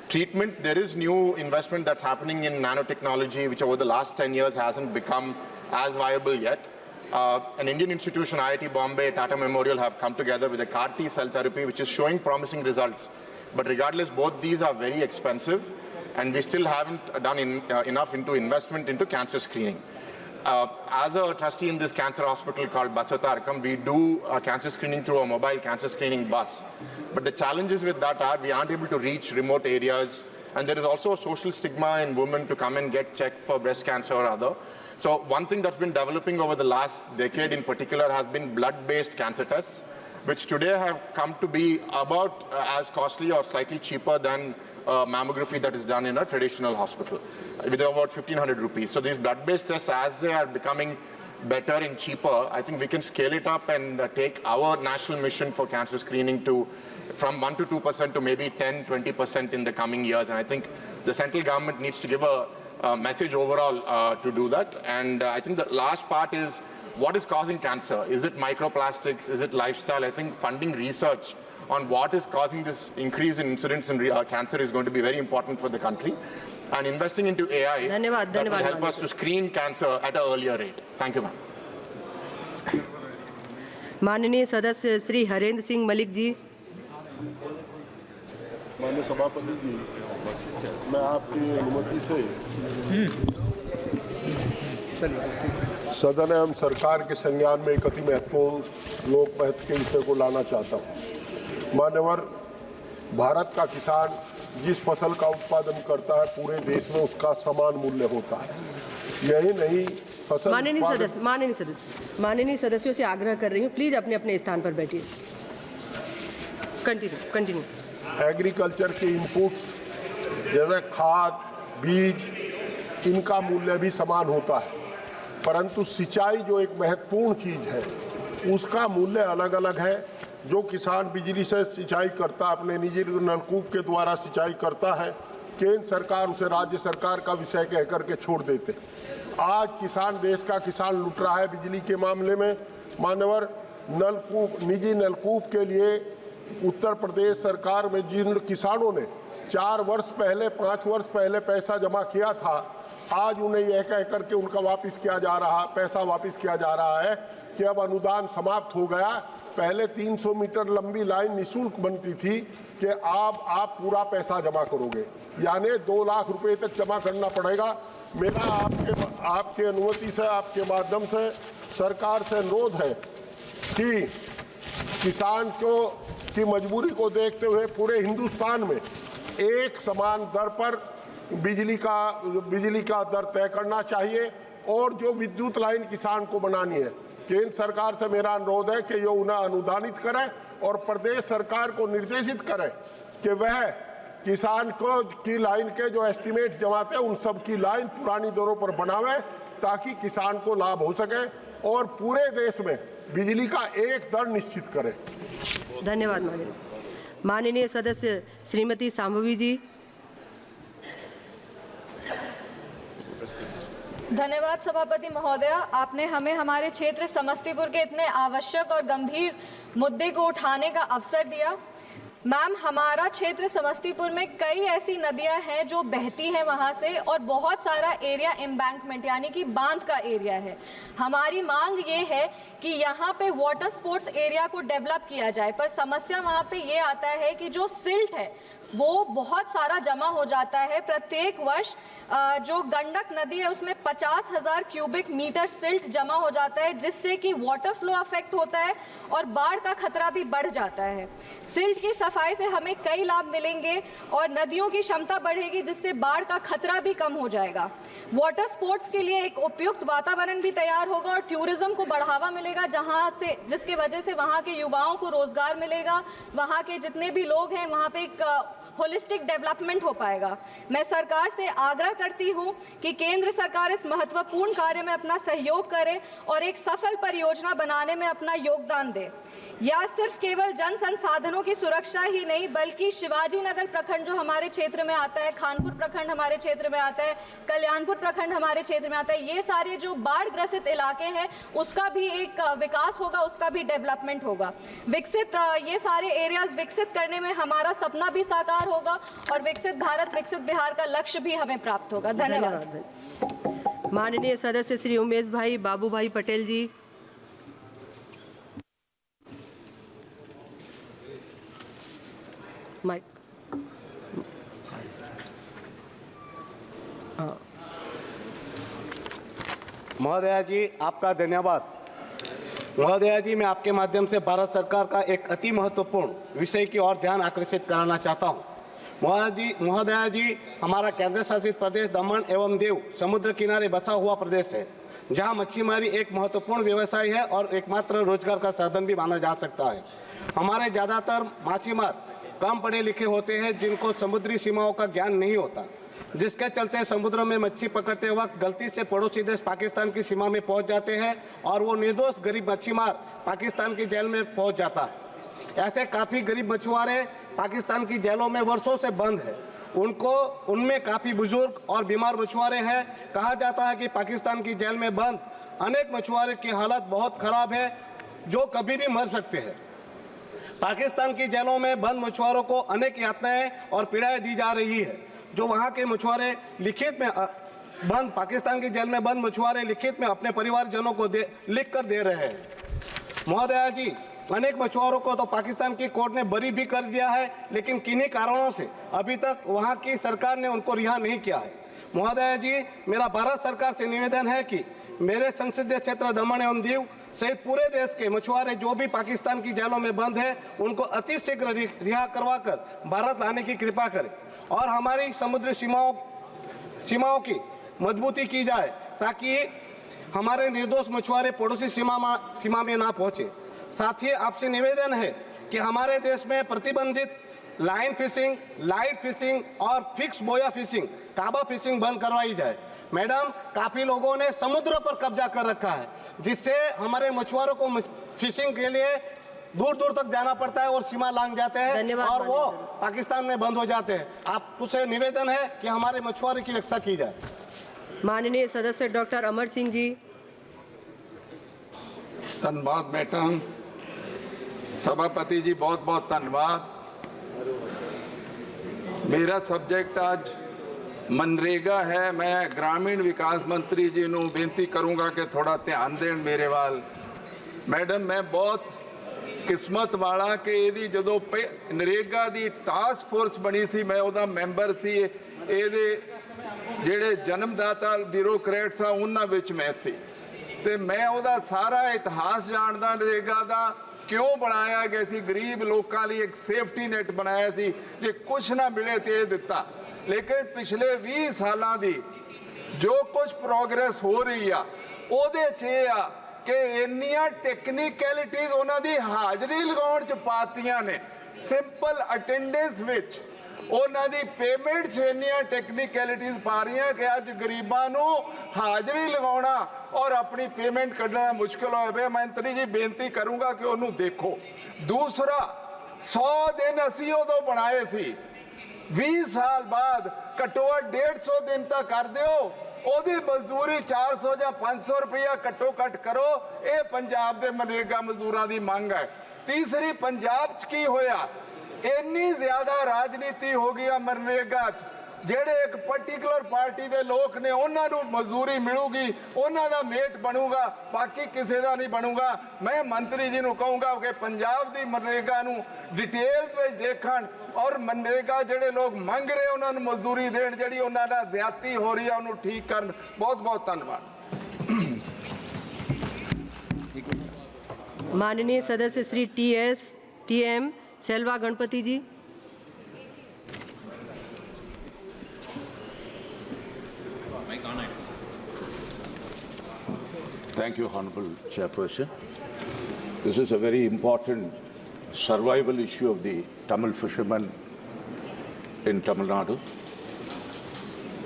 Treatment, there is new investment that's happening in nanotechnology, which over the last 10 years hasn't become as viable yet. An Indian institution, IIT Bombay, Tata Memorial, have come together with a CAR-T cell therapy, which is showing promising results. But regardless, both these are very expensive, and we still haven't done enough into investment into cancer screening. As a trustee in this cancer hospital called Basatarkam, we do cancer screening through a mobile cancer screening bus. But the challenges with that are we aren't able to reach remote areas, and there is also a social stigma in women to come and get checked for breast cancer or other. So one thing that's been developing over the last decade in particular has been blood-based cancer tests, which today have come to be about as costly or slightly cheaper than mammography that is done in a traditional hospital, with about 1,500 rupees. So these blood-based tests, as they are becoming better and cheaper, I think we can scale it up and take our national mission for cancer screening to from 1 to 2% to maybe 10–20% in the coming years. And I think the central government needs to give a message overall to do that. And I think the last part is, what is causing cancer? Is it microplastics? Is it lifestyle? I think funding research on what is causing this increase in incidence in cancer is going to be very important for the country. And investing into AI that will help us to screen cancer at an earlier rate. Thank you, ma'am. माननीय सदस्य श्री हरेंद्र सिंह मलिक जी। माननीय सभापति जी, मैं आपकी अनुमति से सदन एवं सरकार के संज्ञान में एक अति महत्वपूर्ण लोक महत्व के विषय को लाना चाहता हूँ। मान्यवर, भारत का किसान जिस फसल का उत्पादन करता है पूरे देश में उसका समान मूल्य होता है। यही नहीं, फसल माननीय सदस्यों से आग्रह कर रही हूँ, प्लीज अपने अपने स्थान पर बैठिए। कंटिन्यू। एग्रीकल्चर के इनपुट्स जैसे खाद, बीज, इनका मूल्य भी समान होता है, परंतु सिंचाई जो एक महत्वपूर्ण चीज है उसका मूल्य अलग अलग है। जो किसान बिजली से सिंचाई करता है, अपने निजी नलकूप के द्वारा सिंचाई करता है, केंद्र सरकार उसे राज्य सरकार का विषय कह करके छोड़ देते। आज किसान, देश का किसान लुट रहा है बिजली के मामले में। मान्यवर, नलकूप, निजी नलकूप के लिए उत्तर प्रदेश सरकार में जिन किसानों ने 4 वर्ष पहले, 5 वर्ष पहले पैसा जमा किया था, आज उन्हें यह कह करके उनका वापस किया जा रहा, पैसा वापस किया जा रहा है कि अब अनुदान समाप्त हो गया। पहले 300 मीटर लंबी लाइन निःशुल्क बनती थी कि आप पूरा पैसा जमा करोगे, यानी 2 लाख रुपए तक जमा करना पड़ेगा। मेरा आपके अनुमति से, आपके माध्यम से सरकार से अनुरोध है कि किसान की मजबूरी को देखते हुए पूरे हिंदुस्तान में एक समान दर पर बिजली का दर तय करना चाहिए, और जो विद्युत लाइन किसान को बनानी है, केंद्र सरकार से मेरा अनुरोध है कि ये उन्हें अनुदानित करे और प्रदेश सरकार को निर्देशित करे कि वह किसान को की लाइन के जो एस्टीमेट जमाते हैं उन सब की लाइन पुरानी दरों पर बनावे, ताकि किसान को लाभ हो सके और पूरे देश में बिजली का एक दर निश्चित करे। धन्यवाद। माननीय सदस्य श्रीमती सांभवी जी। धन्यवाद सभापति महोदय, आपने हमें हमारे क्षेत्र समस्तीपुर के इतने आवश्यक और गंभीर मुद्दे को उठाने का अवसर दिया। मैम, हमारा क्षेत्र समस्तीपुर में कई ऐसी नदियां हैं जो बहती हैं वहां से, और बहुत सारा एरिया एम्बैंकमेंट यानी कि बांध का एरिया है। हमारी मांग ये है कि यहाँ पे वाटर स्पोर्ट्स एरिया को डेवलप किया जाए, पर समस्या वहाँ पे ये आता है कि जो सिल्ट है वो बहुत सारा जमा हो जाता है। प्रत्येक वर्ष जो गंडक नदी है उसमें 50,000 क्यूबिक मीटर सिल्ट जमा हो जाता है, जिससे कि वाटर फ्लो अफेक्ट होता है और बाढ़ का खतरा भी बढ़ जाता है। सिल्ट की सफाई से हमें कई लाभ मिलेंगे और नदियों की क्षमता बढ़ेगी, जिससे बाढ़ का खतरा भी कम हो जाएगा। वाटर स्पोर्ट्स के लिए एक उपयुक्त वातावरण भी तैयार होगा और टूरिज्म को बढ़ावा मिलेगा, जिसके वजह से वहाँ के युवाओं को रोजगार मिलेगा। वहाँ के जितने भी लोग हैं वहाँ पे एक होलिस्टिक डेवलपमेंट हो पाएगा। मैं सरकार से आग्रह करती हूं कि केंद्र सरकार इस महत्वपूर्ण कार्य में अपना सहयोग करे और एक सफल परियोजना बनाने में अपना योगदान दे। यह सिर्फ केवल जन संसाधनों की सुरक्षा ही नहीं, बल्कि शिवाजी नगर प्रखंड जो हमारे क्षेत्र में आता है, खानपुर प्रखंड हमारे क्षेत्र में आता है, कल्याणपुर प्रखंड हमारे क्षेत्र में आता है, ये सारे जो बाढ़ ग्रसित इलाके हैं उसका भी एक विकास होगा, उसका भी डेवलपमेंट होगा। ये सारे एरियाज विकसित करने में हमारा सपना भी साकार होगा और विकसित भारत विकसित बिहार का लक्ष्य भी हमें प्राप्त होगा। धन्यवाद। माननीय सदस्य श्री उमेश भाई बाबू भाई पटेल जी। माइक। महोदया जी, आपका धन्यवाद। महोदया जी, मैं आपके माध्यम से भारत सरकार का एक अति महत्वपूर्ण विषय की ओर ध्यान आकर्षित कराना चाहता हूं। महोदया जी, हमारा केंद्र शासित प्रदेश दमन एवं दीव समुद्र किनारे बसा हुआ प्रदेश है, जहां मच्छीमारी एक महत्वपूर्ण व्यवसाय है और एकमात्र रोजगार का साधन भी माना जा सकता है। हमारे ज़्यादातर माछीमार कम पढ़े लिखे होते हैं, जिनको समुद्री सीमाओं का ज्ञान नहीं होता, जिसके चलते समुद्र में मच्छी पकड़ते वक्त गलती से पड़ोसी देश पाकिस्तान की सीमा में पहुंच जाते हैं और वो निर्दोष गरीब मच्छीमार पाकिस्तान की जेल में पहुंच जाता है। ऐसे काफ़ी गरीब मछुआरे पाकिस्तान की जेलों में वर्षों से बंद है। उनमें काफ़ी बुजुर्ग और बीमार मछुआरे हैं। कहा जाता है कि पाकिस्तान की जेल में बंद अनेक मछुआरे की हालत बहुत खराब है, जो कभी भी मर सकते हैं। पाकिस्तान की जेलों में बंद मछुआरों को अनेक यातनाएं और पीड़ाएं दी जा रही है, जो वहाँ के मछुआरे लिखित में पाकिस्तान की जेल में बंद मछुआरे लिखित में अपने परिवारजनों को लिख कर दे रहे हैं। महोदया जी, अनेक मछुआरों को तो पाकिस्तान की कोर्ट ने बरी भी कर दिया है, लेकिन किन्हीं कारणों से अभी तक वहाँ की सरकार ने उनको रिहा नहीं किया है। महोदया जी, मेरा भारत सरकार से निवेदन है कि मेरे संसदीय क्षेत्र दमन एवं दीव सहित पूरे देश के मछुआरे जो भी पाकिस्तान की जेलों में बंद है, उनको अतिशीघ्र रिहा करवाकर भारत लाने की कृपा करें और हमारी समुद्री सीमाओं की मजबूती की जाए, ताकि हमारे निर्दोष मछुआरे पड़ोसी सीमा में ना पहुंचे। साथ ही आपसे निवेदन है कि हमारे देश में प्रतिबंधित लाइन फिशिंग, लाइट फिशिंग और फिक्स बोया फिशिंग, काबा फिशिंग बंद करवाई जाए। मैडम, काफ़ी लोगों ने समुद्र पर कब्जा कर रखा है, जिससे हमारे मछुआरों को फिशिंग के लिए दूर दूर तक जाना पड़ता है और सीमा लांघ जाते हैं और वो पाकिस्तान में बंद हो जाते हैं। आपसे निवेदन है कि हमारे मछुआरों की रक्षा की जाए। माननीय सदस्य डॉक्टर अमर सिंह जी। धन्यवाद मैडम। सभापति जी, बहुत बहुत धन्यवाद। मेरा सब्जेक्ट आज मनरेगा है। मैं ग्रामीण विकास मंत्री जी ਨੂੰ ਬੇਨਤੀ ਕਰੂੰਗਾ ਕਿ ਥੋੜਾ ਧਿਆਨ ਦੇਣ ਮੇਰੇ ਵੱਲ। ਮੈਡਮ, ਮੈਂ ਬਹੁਤ ਕਿਸਮਤ ਵਾਲਾ ਕਿ ਇਹਦੀ ਜਦੋਂ ਨਰੇਗਾ ਦੀ ਟਾਸਕ ਫੋਰਸ ਬਣੀ ਸੀ, ਮੈਂ ਉਹਦਾ ਮੈਂਬਰ ਸੀ। ਇਹਦੇ ਜਿਹੜੇ ਜਨਮਦਾਤਾ ਬਿਊਰੋਕਰੇਟਸ ਆ ਉਹਨਾਂ ਵਿੱਚ ਮੈਂ ਸੀ, ਤੇ ਮੈਂ ਉਹਦਾ ਸਾਰਾ ਇਤਿਹਾਸ ਜਾਣਦਾ। ਨਰੇਗਾ ਦਾ ਕਿਉਂ ਬਣਾਇਆ ਗਿਆ ਸੀ? ਗਰੀਬ ਲੋਕਾਂ ਲਈ ਇੱਕ ਸੇਫਟੀ ਨੈਟ ਬਣਾਇਆ ਸੀ, ਜੇ ਕੁਝ ਨਾ ਮਿਲੇ ਤੇ ਇਹ ਦਿੱਤਾ। लेकिन पिछले 20 सालों की जो कुछ प्रोग्रेस हो रही आ, ਉਹਦੇ 'ਚ ਇਹ ਆ कि ਇੰਨੀਆਂ ਟੈਕਨੀਕੈਲਿਟੀਜ਼ ਉਹਨਾਂ ਦੀ ਹਾਜ਼ਰੀ ਲਗਾਉਣ 'ਚ ਪਾਤੀਆਂ ਨੇ। ਸਿੰਪਲ ਅਟੈਂਡੈਂਸ ਵਿੱਚ ਉਹਨਾਂ ਦੀ ਪੇਮੈਂਟ 'ਚ ਇੰਨੀਆਂ ਟੈਕਨੀਕੈਲਿਟੀਜ਼ ਪਾ ਰਹੀਆਂ ਕਿ ਅੱਜ ਗਰੀਬਾਂ ਨੂੰ ਹਾਜ਼ਰੀ ਲਗਾਉਣਾ ਔਰ ਆਪਣੀ ਪੇਮੈਂਟ ਕੱਢਣਾ ਮੁਸ਼ਕਿਲ ਹੋਇਆ ਪਿਆ। ਮੰਤਰੀ ਜੀ, ਬੇਨਤੀ ਕਰੂੰਗਾ ਕਿ ਉਹਨੂੰ ਦੇਖੋ। ਦੂਸਰਾ, 100 दिन ਅਸੀਂ ਉਦੋਂ ਬਣਾਏ ਸੀ, 20 साल बाद घट्टो घट्ट 150 दिन तक कर दो ओदी मजदूरी 400 ਜਾਂ 500 रुपया घट्टो घट करो। ये पंजाब के मनरेगा मजदूरों की मांग है। तीसरी, पंजाब च की होया, इन्नी ज्यादा राजनीति हो गई मनरेगा च, ਜਿਹੜੇ एक पर्टिकुलर पार्टी के लोग ने उन्होंने मजदूरी मिलूगी, उन्होंने मेट बनूगा, बाकी किसी का नहीं बनूगा। मैं मंत्री जी को कहूँगा कि पंजाब की मनरेगा नू डिटेल्स में देखन और मनरेगा ਜਿਹੜੇ लोग मंग रहे उन्होंने मजदूरी देन, जी उन्होंने ज्यादती हो रही है उन्होंने ठीक कर। बहुत बहुत धन्यवाद। माननीय सदस्य Shri TM Selva Ganpati ji. Thank you, Honorable Chairperson. This is a very important survival issue of the Tamil fishermen in Tamil Nadu.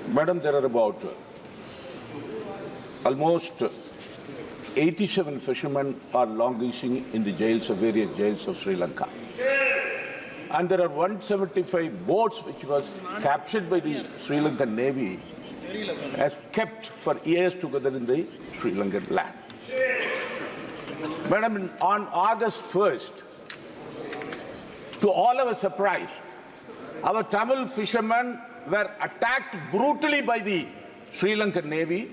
Madam, there are about almost 87 fishermen are languishing in the jails of various jails of Sri Lanka. And there are 175 boats which was captured by the Sri Lankan Navy as kept for years together in the Sri Lankan land. Madam, on August 1st, to all our surprise, our Tamil fishermen were attacked brutally by the Sri Lankan Navy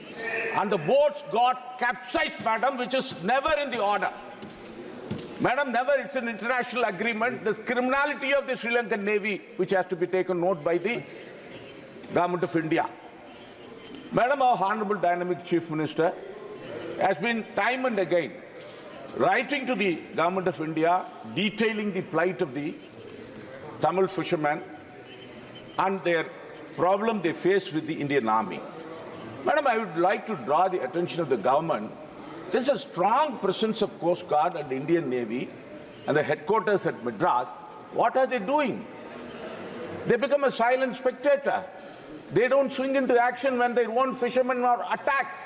and the boats got capsized, madam, which is never in the order. Madam, never, it's an international agreement. The criminality of the Sri Lankan Navy, which has to be taken note by the Government of India. Madam, our Honorable Dynamic Chief Minister has been time and again writing to the Government of India detailing the plight of the Tamil fishermen and their problem they face with the Indian Army. Madam, I would like to draw the attention of the government. There's a strong presence of Coast Guard and Indian Navy and the headquarters at Madras. What are they doing? They become a silent spectator. They don't swing into action when their own fishermen are attacked.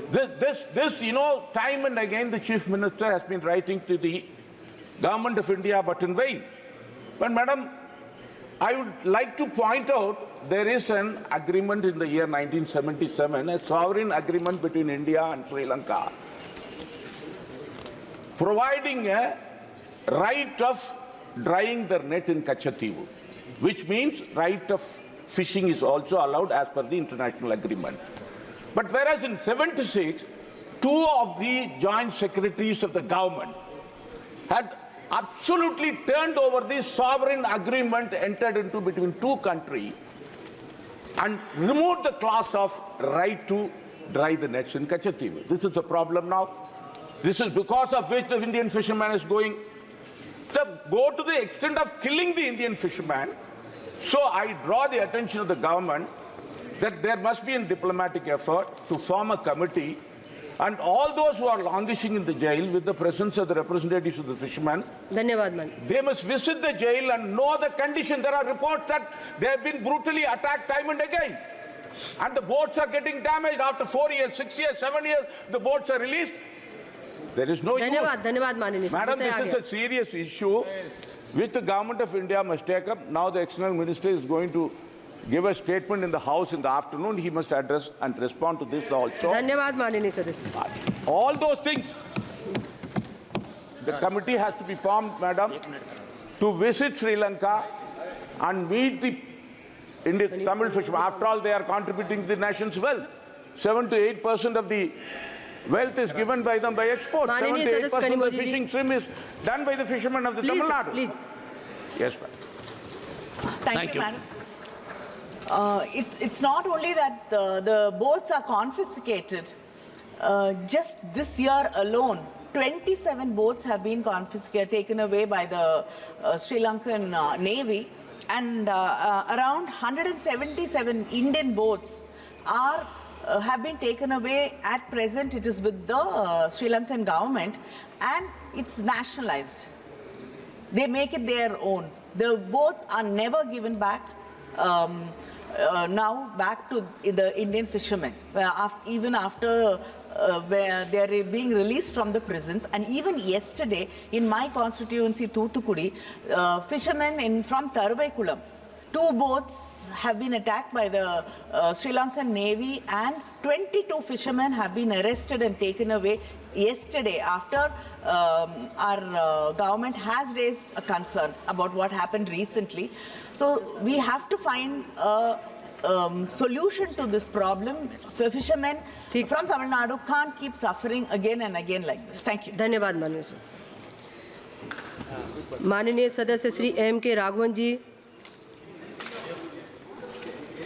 This, you know, time and again the Chief Minister has been writing to the Government of India, but in vain. But, Madam, I would like to point out there is an agreement in the year 1977, a sovereign agreement between India and Sri Lanka, providing a right of drying their net in Kachativu, which means right of fishing is also allowed as per the international agreement. But whereas in 76, two of the joint secretaries of the government had absolutely turned over the sovereign agreement entered into between two countries and removed the clause of right to dry the nets in Kachativu. This is the problem now. This is because of which the Indian fisherman is going to go to the extent of killing the Indian fisherman. So I draw the attention of the government that there must be a diplomatic effort to form a committee and all those who are languishing in the jail with the presence of the representatives of the fishermen, they must visit the jail and know the condition. There are reports that they have been brutally attacked time and again. And the boats are getting damaged after 4 years, 6 years, 7 years, the boats are released. There is no use. Madam, this is a serious issue which the Government of India must take up. Now the External Minister is going to give a statement in the House in the afternoon. He must address and respond to this also. All those things. The committee has to be formed, madam, to visit Sri Lanka and meet the Indian Tamil fishermen. After all, they are contributing to the nation's wealth. 7 to 8% of the wealth is given by them by export. 7 to 8% of the fishing stream is done by the fishermen of the Tamil Nadu. Please. Yes, ma'am. Thank you, madam. It's not only that the boats are confiscated. Just this year alone, 27 boats have been confiscated, taken away by the Sri Lankan Navy, and around 177 Indian boats have been taken away. At present, it is with the Sri Lankan government, and it's nationalized. They make it their own. The boats are never given back. Now back to the Indian fishermen, even after where they are being released from the prisons. And even yesterday in my constituency Thoothukudi, fishermen from Tharavaikulam 2 boats have been attacked by the Sri Lankan Navy, and 22 fishermen have been arrested and taken away yesterday after our government has raised a concern about what happened recently. So we have to find a solution to this problem. Fishermen from Tamil Nadu can't keep suffering again and again like this. Thank you. धन्यवाद माननीय sir. माननीय सदस्य Shri M के राघवन जी।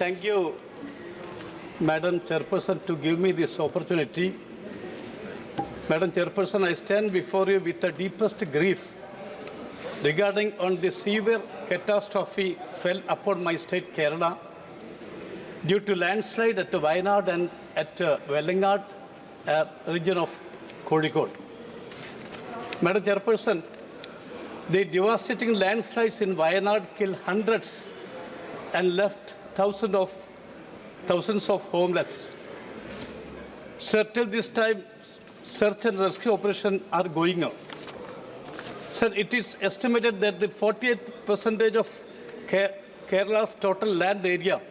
Thank you, Madam Chairperson, to give me this opportunity. Madam Chairperson, I stand before you with the deepest grief regarding on the severe catastrophe fell upon my state, Kerala, due to landslide at Wayanad and at Velangad, region of Kozhikode. Madam Chairperson, the devastating landslides in Wayanad killed hundreds and left thousands of homeless. Sir, till this time, search and rescue operations are going on. Sir, it is estimated that the 48% of Kerala's total land area,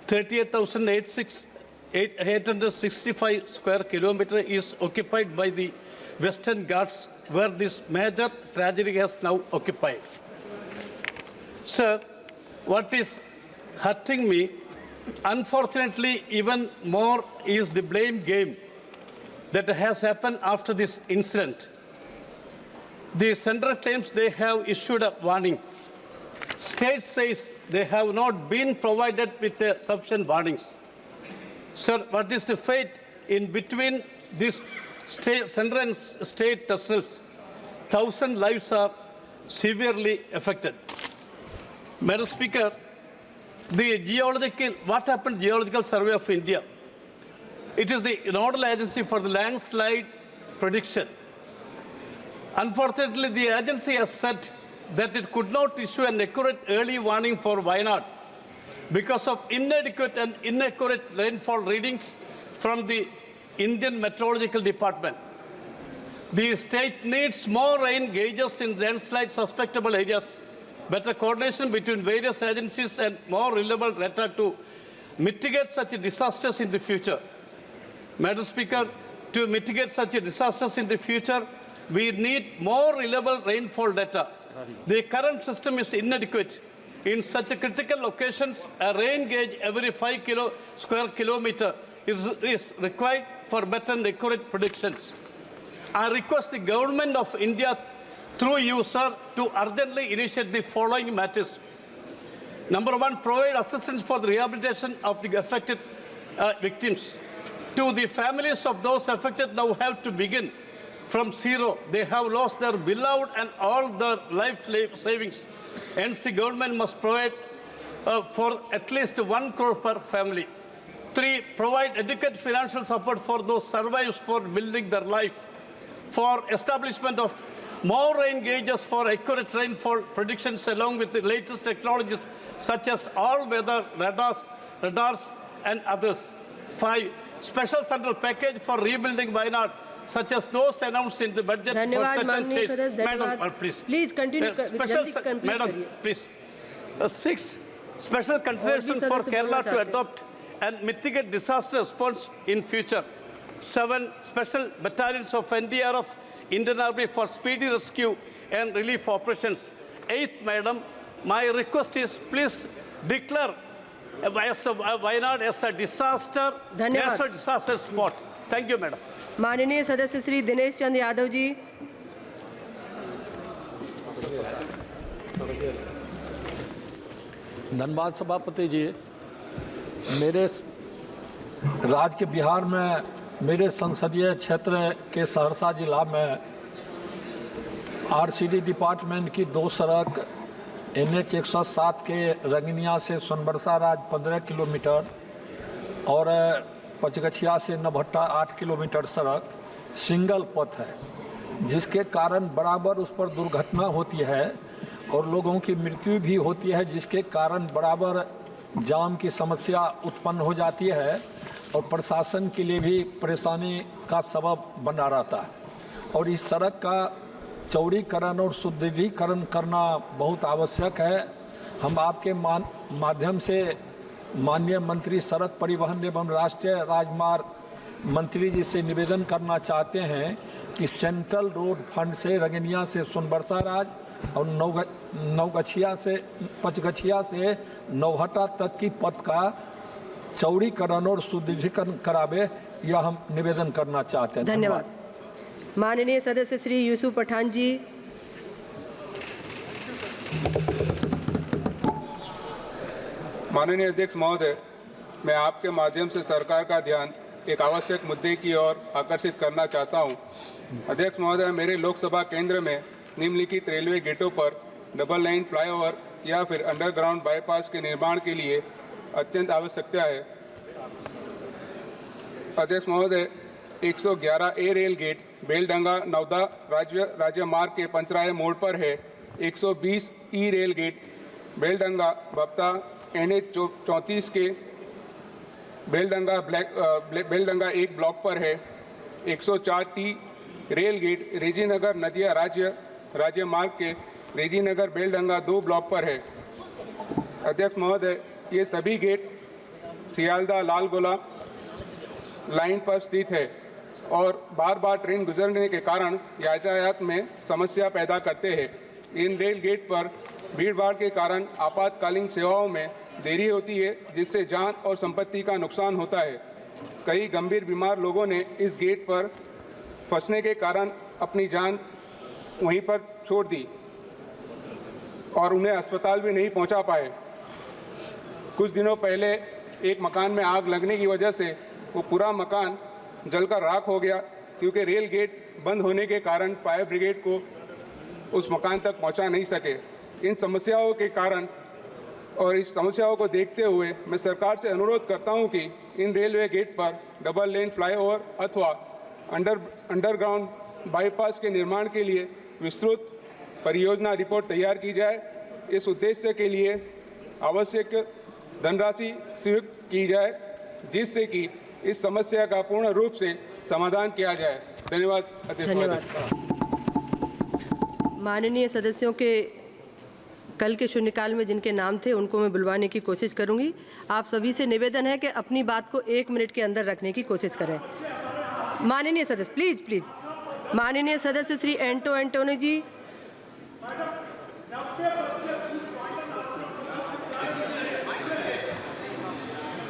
38,865 square kilometers, is occupied by the Western Ghats, where this major tragedy has now occupied. Sir, what is hurting me, unfortunately, even more is the blame game that has happened after this incident. The center claims they have issued a warning. State says they have not been provided with sufficient warnings. Sir, what is the fate in between these center and state tussles? 1,000 lives are severely affected. Madam Speaker, what happened Geological Survey of India? It is the nodal agency for the landslide prediction. Unfortunately, the agency has said that it could not issue an accurate early warning for Wayanad because of inadequate and inaccurate rainfall readings from the Indian Meteorological Department. The state needs more rain gauges in landslide susceptible areas, better coordination between various agencies, and more reliable data to mitigate such disasters in the future. Madam Speaker, to mitigate such disasters in the future, we need more reliable rainfall data. The current system is inadequate. In such critical locations, a rain gauge every 5 square kilometer is required for better and accurate predictions. I request the Government of India, through you, sir, to urgently initiate the following matters. Number one, provide assistance for the rehabilitation of the affected victims. Two, the families of those affected now have to begin from zero. They have lost their beloved and all their life savings. Hence, the government must provide for at least 1 crore per family. Three, provide adequate financial support for those survivors for building their life. For establishment of more rain gauges for accurate rainfall predictions along with the latest technologies such as all-weather radars and others. 5, special central package for rebuilding Wayanad, such as those announced in the budget for certain states. Madam, please continue. Madam, please. 6, special consideration for Kerala to adopt and mitigate disaster response in future. 7, special battalions of NDRF, Indian Army, for speedy rescue and relief operations. 8, Madam, my request is please declare Wayanad as a disaster spot. Thank you, Madam. माननीय सदस्य श्री दिनेश चंद यादव जी। धन्यवाद सभापति जी। मेरे राज्य के बिहार में मेरे संसदीय क्षेत्र के सहरसा जिला में आरसीडी डिपार्टमेंट की 2 सड़क NH 107 के रंगनिया से सोनबरसा राज 15 किलोमीटर और पचगछिया से नभट्टा 8 किलोमीटर सड़क सिंगल पथ है, जिसके कारण बराबर उस पर दुर्घटना होती है और लोगों की मृत्यु भी होती है, जिसके कारण बराबर जाम की समस्या उत्पन्न हो जाती है और प्रशासन के लिए भी परेशानी का सबब बना रहता है। और इस सड़क का चौड़ीकरण और सुदृढ़ीकरण करना बहुत आवश्यक है। हम आपके माध्यम से माननीय मंत्री सड़क परिवहन एवं राष्ट्रीय राजमार्ग मंत्री जी से निवेदन करना चाहते हैं कि सेंट्रल रोड फंड से रंगनिया से सोनबरसा राज और पचगछिया से नौहटा तक की पथ का चौड़ीकरण और सुदृढ़ीकरण करावे, यह हम निवेदन करना चाहते हैं। धन्यवाद। माननीय सदस्य श्री यूसुफ पठान जी। माननीय अध्यक्ष महोदय, मैं आपके माध्यम से सरकार का ध्यान एक आवश्यक मुद्दे की ओर आकर्षित करना चाहता हूं। अध्यक्ष महोदय, मेरे लोकसभा केंद्र में निम्नलिखित रेलवे गेटों पर डबल लाइन फ्लाईओवर या फिर अंडरग्राउंड बाईपास के निर्माण के लिए अत्यंत आवश्यकता है। अध्यक्ष महोदय, 111 ए रेल गेट बेलडंगा नवदा राज्य मार्ग के पंचराय मोड़ पर है। 120 ई रेल गेट बेलडंगा बप्ता NH 34 के बेलडंगा 1 ब्लॉक पर है। 104 टी रेल गेट रेजीनगर नदिया राज्य मार्ग के रेजीनगर बेलडंगा 2 ब्लॉक पर है। अध्यक्ष महोदय, ये सभी गेट सियालदा लालगोला लाइन पर स्थित है और बार बार ट्रेन गुजरने के कारण यातायात में समस्या पैदा करते हैं। इन रेल गेट पर भीड़भाड़ के कारण आपातकालीन सेवाओं में देरी होती है, जिससे जान और संपत्ति का नुकसान होता है। कई गंभीर बीमार लोगों ने इस गेट पर फंसने के कारण अपनी जान वहीं पर छोड़ दी और उन्हें अस्पताल भी नहीं पहुंचा पाए। कुछ दिनों पहले एक मकान में आग लगने की वजह से वो पूरा मकान जलकर राख हो गया, क्योंकि रेल गेट बंद होने के कारण फायर ब्रिगेड को उस मकान तक पहुंचा नहीं सके। इन समस्याओं के कारण और इस समस्याओं को देखते हुए मैं सरकार से अनुरोध करता हूं कि इन रेलवे गेट पर डबल लेन फ्लाईओवर अथवा अंडरग्राउंड बाईपास के निर्माण के लिए विस्तृत परियोजना रिपोर्ट तैयार की जाए। इस उद्देश्य के लिए आवश्यक धनराशि स्वीकृत की जाए, जिससे कि इस समस्या का पूर्ण रूप से समाधान किया जाए। धन्यवाद अध्यक्ष महोदय। माननीय सदस्यों के कल के शून्यकाल में जिनके नाम थे उनको मैं बुलवाने की कोशिश करूंगी। आप सभी से निवेदन है कि अपनी बात को 1 मिनट के अंदर रखने की कोशिश करें। माननीय सदस्य प्लीज। माननीय सदस्य श्री एंटोनी जी।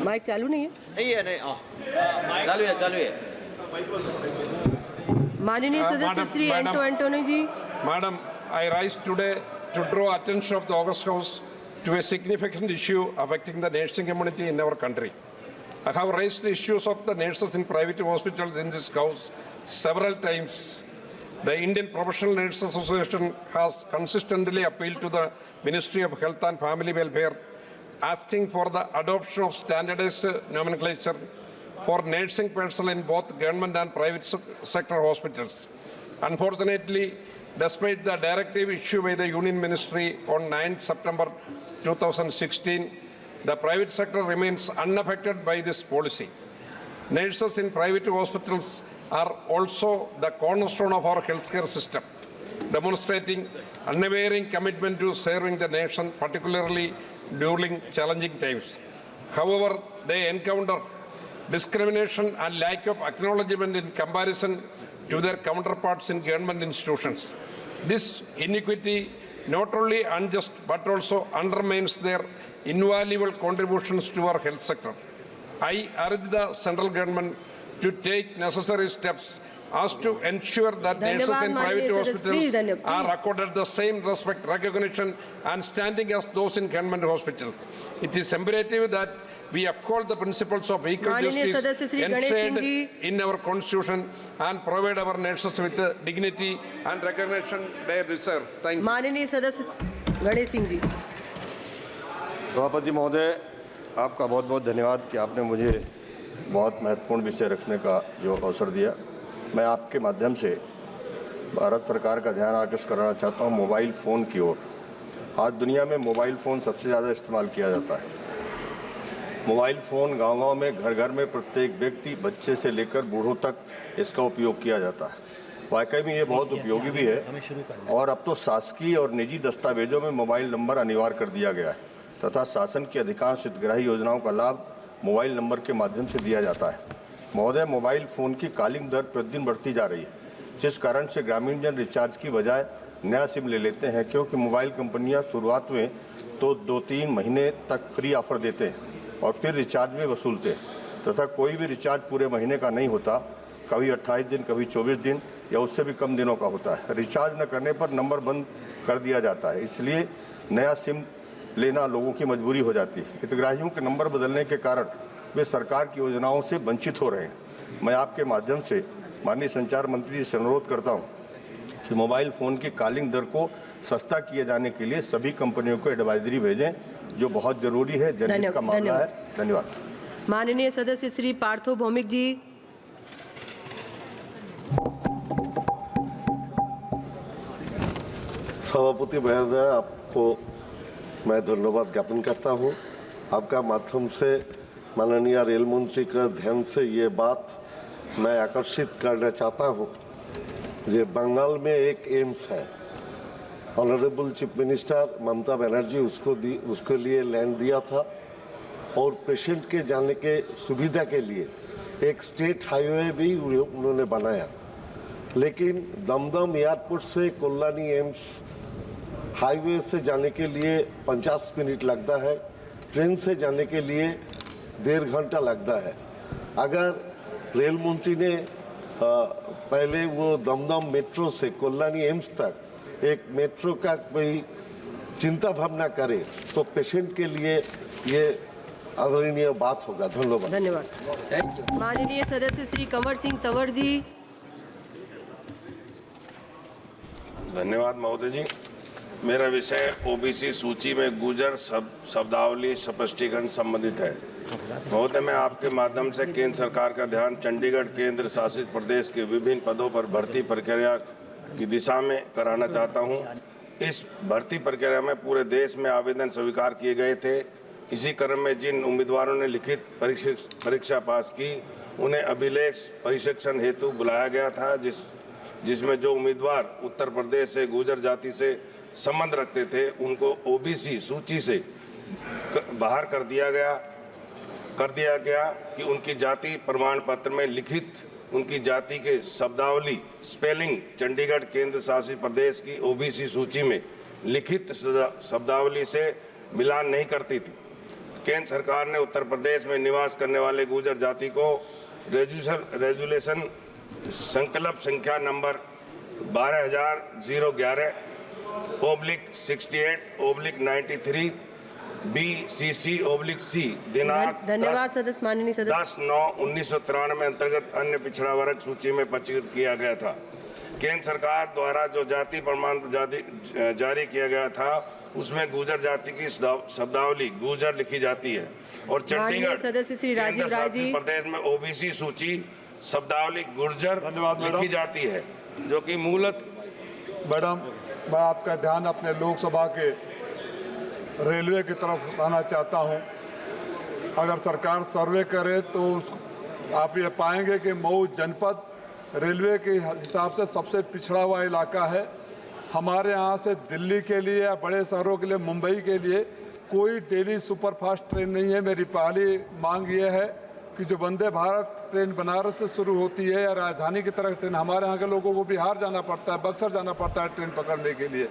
माइक चालू नहीं है? चालू है। माननीय सदस्य श्री एंटोनी जी। Madam, I rise today to draw attention of the August House to a significant issue affecting the nursing community in our country. I have raised issues of the nurses in private hospitals in this house several times. The Indian Professional Nurses Association has consistently appealed to the Ministry of Health and Family Welfare, asking for the adoption of standardized nomenclature for nursing personnel in both government and private sector hospitals. Unfortunately, despite the directive issued by the Union Ministry on 9 September 2016, the private sector remains unaffected by this policy. Nurses in private hospitals are also the cornerstone of our healthcare system, demonstrating unwavering commitment to serving the nation, particularly during challenging times. However, they encounter discrimination and lack of acknowledgement in comparison to their counterparts in government institutions. This inequity not only unjust but also undermines their invaluable contributions to our health sector. I urge the central government to take necessary steps as to ensure that nurses in private hospitals are accorded the same respect, recognition and standing as those in government hospitals. It is imperative that we uphold the principles of equal justice enshrined in our constitution and provide our nurses with the dignity and recognition they deserve. Thank you. माननीय सदस्य गणेश सिंह जी। सभापति महोदय, आपका बहुत बहुत धन्यवाद कि आपने मुझे बहुत महत्वपूर्ण विषय रखने का जो अवसर दिया। मैं आपके माध्यम से भारत सरकार का ध्यान आकर्षित कराना चाहता हूँ मोबाइल फ़ोन की ओर। आज दुनिया में मोबाइल फ़ोन सबसे ज़्यादा इस्तेमाल किया जाता है। मोबाइल फ़ोन गांव-गांव में, घर-घर में प्रत्येक व्यक्ति, बच्चे से लेकर बूढ़ों तक इसका उपयोग किया जाता है। वाकई में ये बहुत उपयोगी भी है और अब तो शासकीय और निजी दस्तावेजों में मोबाइल नंबर अनिवार्य कर दिया गया है तथा शासन की अधिकांश हितग्राही योजनाओं का लाभ मोबाइल नंबर के माध्यम से दिया जाता है। महोदय, मोबाइल फ़ोन की कॉलिंग दर प्रतिदिन बढ़ती जा रही है, जिस कारण से ग्रामीण जन रिचार्ज की बजाय नया सिम ले लेते हैं, क्योंकि मोबाइल कंपनियां शुरुआत में तो 2-3 महीने तक फ्री ऑफर देते हैं और फिर रिचार्ज में वसूलते हैं तथा कोई भी रिचार्ज पूरे महीने का नहीं होता, कभी 28 दिन, कभी 24 दिन या उससे भी कम दिनों का होता है। रिचार्ज न करने पर नंबर बंद कर दिया जाता है, इसलिए नया सिम लेना लोगों की मजबूरी हो जाती है। हितग्राहियों के नंबर बदलने के कारण वे सरकार की योजनाओं से वंचित हो रहे हैं। मैं आपके माध्यम से माननीय संचार मंत्री जी से अनुरोध करता हूं कि मोबाइल फ़ोन की कॉलिंग दर को सस्ता किए जाने के लिए सभी कंपनियों को एडवाइजरी भेजें, जो बहुत जरूरी है, जनहित का मामला है। धन्यवाद। माननीय सदस्य श्री पार्थो भौमिक जी। सभापति महोदय, आपको मैं धन्यवाद ज्ञापन करता हूं। आपका माध्यम से माननीय रेल मंत्री का ध्यान से ये बात मैं आकर्षित करना चाहता हूं। ये बंगाल में एक एम्स है, honourable chief minister Mamata Banerjee उसके लिए लैंड दिया था और पेशेंट के जाने के सुविधा के लिए एक स्टेट हाईवे भी उन्होंने बनाया, लेकिन दमदम एयरपोर्ट से कल्याणी एम्स हाईवे से जाने के लिए 50 मिनट लगता है, ट्रेन से जाने के लिए 1.5 घंटा लगता है। अगर रेल मंत्री ने पहले वो दमदम मेट्रो से कल्याणी एम्स तक एक मेट्रो का कोई चिंता भावना करे तो पेशेंट के लिए ये आदरणीय बात होगा। धन्यवाद। धन्यवाद। माननीय सदस्य श्री कंवर सिंह तंवर जी। धन्यवाद महोदय जी। मेरा विषय ओबीसी सूची में गुर्जर शब्दावली स्पष्टीकरण संबंधित है। महोदय, मैं आपके माध्यम से केंद्र सरकार का ध्यान चंडीगढ़ केंद्र शासित प्रदेश के विभिन्न पदों पर भर्ती प्रक्रिया की दिशा में कराना चाहता हूं। इस भर्ती प्रक्रिया में पूरे देश में आवेदन स्वीकार किए गए थे। इसी क्रम में जिन उम्मीदवारों ने लिखित परीक्षा पास की, उन्हें अभिलेख प्रशिक्षण हेतु बुलाया गया था, जिसमें जो उम्मीदवार उत्तर प्रदेश से गुर्जर जाति से संबंध रखते थे, उनको ओबीसी सूची से बाहर कर दिया गया कि उनकी जाति प्रमाण पत्र में लिखित उनकी जाति के शब्दावली स्पेलिंग चंडीगढ़ केंद्र शासित प्रदेश की ओबीसी सूची में लिखित शब्दावली से मिलान नहीं करती थी। केंद्र सरकार ने उत्तर प्रदेश में निवास करने वाले गुर्जर जाति को रेजुलेशन संकल्प संख्या नंबर 12011/68/93 BCC/C दिनांक धन्यवाद सदस्य माननीय सदस्य 10/9/1993 में अंतर्गत अन्य पिछड़ा वर्ग सूची में पंजीकृत किया गया था। केंद्र सरकार द्वारा जो जाति प्रमाण जारी किया गया था, उसमें गुर्जर जाति की शब्दावली गुर्जर लिखी जाती है और चंडीगढ़ सदस्य श्री राजीव राय जी प्रदेश में ओबीसी सूची शब्दावली गुर्जर लिखी जाती है, जो कि मूलतः। मैडम, मैं आपका ध्यान अपने लोकसभा के रेलवे की तरफ लाना चाहता हूं। अगर सरकार सर्वे करे तो आप ये पाएंगे कि मऊ जनपद रेलवे के हिसाब से सबसे पिछड़ा हुआ इलाका है। हमारे यहाँ से दिल्ली के लिए या बड़े शहरों के लिए, मुंबई के लिए कोई डेली सुपरफास्ट ट्रेन नहीं है। मेरी पहली मांग ये है कि जो वंदे भारत ट्रेन बनारस से शुरू होती है या राजधानी की तरफ ट्रेन, हमारे यहाँ के लोगों को बिहार जाना पड़ता है, बक्सर जाना पड़ता है ट्रेन पकड़ने के लिए,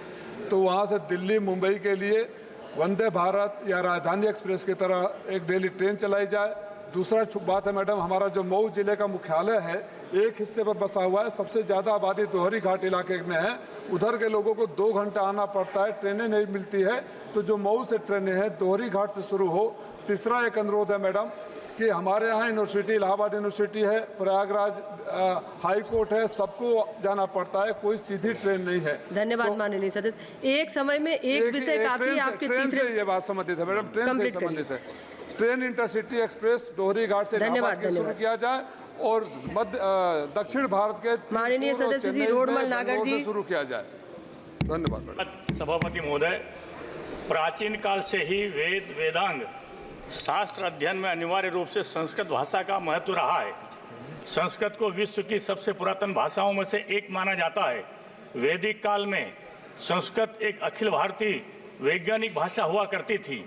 तो वहाँ से दिल्ली मुंबई के लिए वंदे भारत या राजधानी एक्सप्रेस की तरह एक डेली ट्रेन चलाई जाए। दूसरा बात है मैडम, हमारा जो मऊ जिले का मुख्यालय है एक हिस्से पर बसा हुआ है, सबसे ज़्यादा आबादी दोहरी घाट इलाके में है। उधर के लोगों को 2 घंटा आना पड़ता है, ट्रेनें नहीं मिलती है। तो जो मऊ से ट्रेनें हैं दोहरी घाट से शुरू हो। तीसरा एक अनुरोध है मैडम कि हमारे यहाँ यूनिवर्सिटी, इलाहाबाद यूनिवर्सिटी है, प्रयागराज हाई कोर्ट है, सबको जाना पड़ता है, कोई सीधी ट्रेन नहीं है। धन्यवाद माननीय सदस्य। एक समय में एक विषय काफी आपके ट्रेन तीसरे से ये बात संबंधित है मैडम, ट्रेन से संबंधित है। ट्रेन इंटरसिटी एक्सप्रेस दोहरी घाट से शुरू किया जाए और दक्षिण भारत के माननीय सदस्य जी रोडमल नागर जी शुरू किया जाए। धन्यवाद। सभापति महोदय, प्राचीन काल से ही वेदांग शास्त्र अध्ययन में अनिवार्य रूप से संस्कृत भाषा का महत्व रहा है। संस्कृत को विश्व की सबसे पुरातन भाषाओं में से एक माना जाता है। वैदिक काल में संस्कृत एक अखिल भारतीय वैज्ञानिक भाषा हुआ करती थी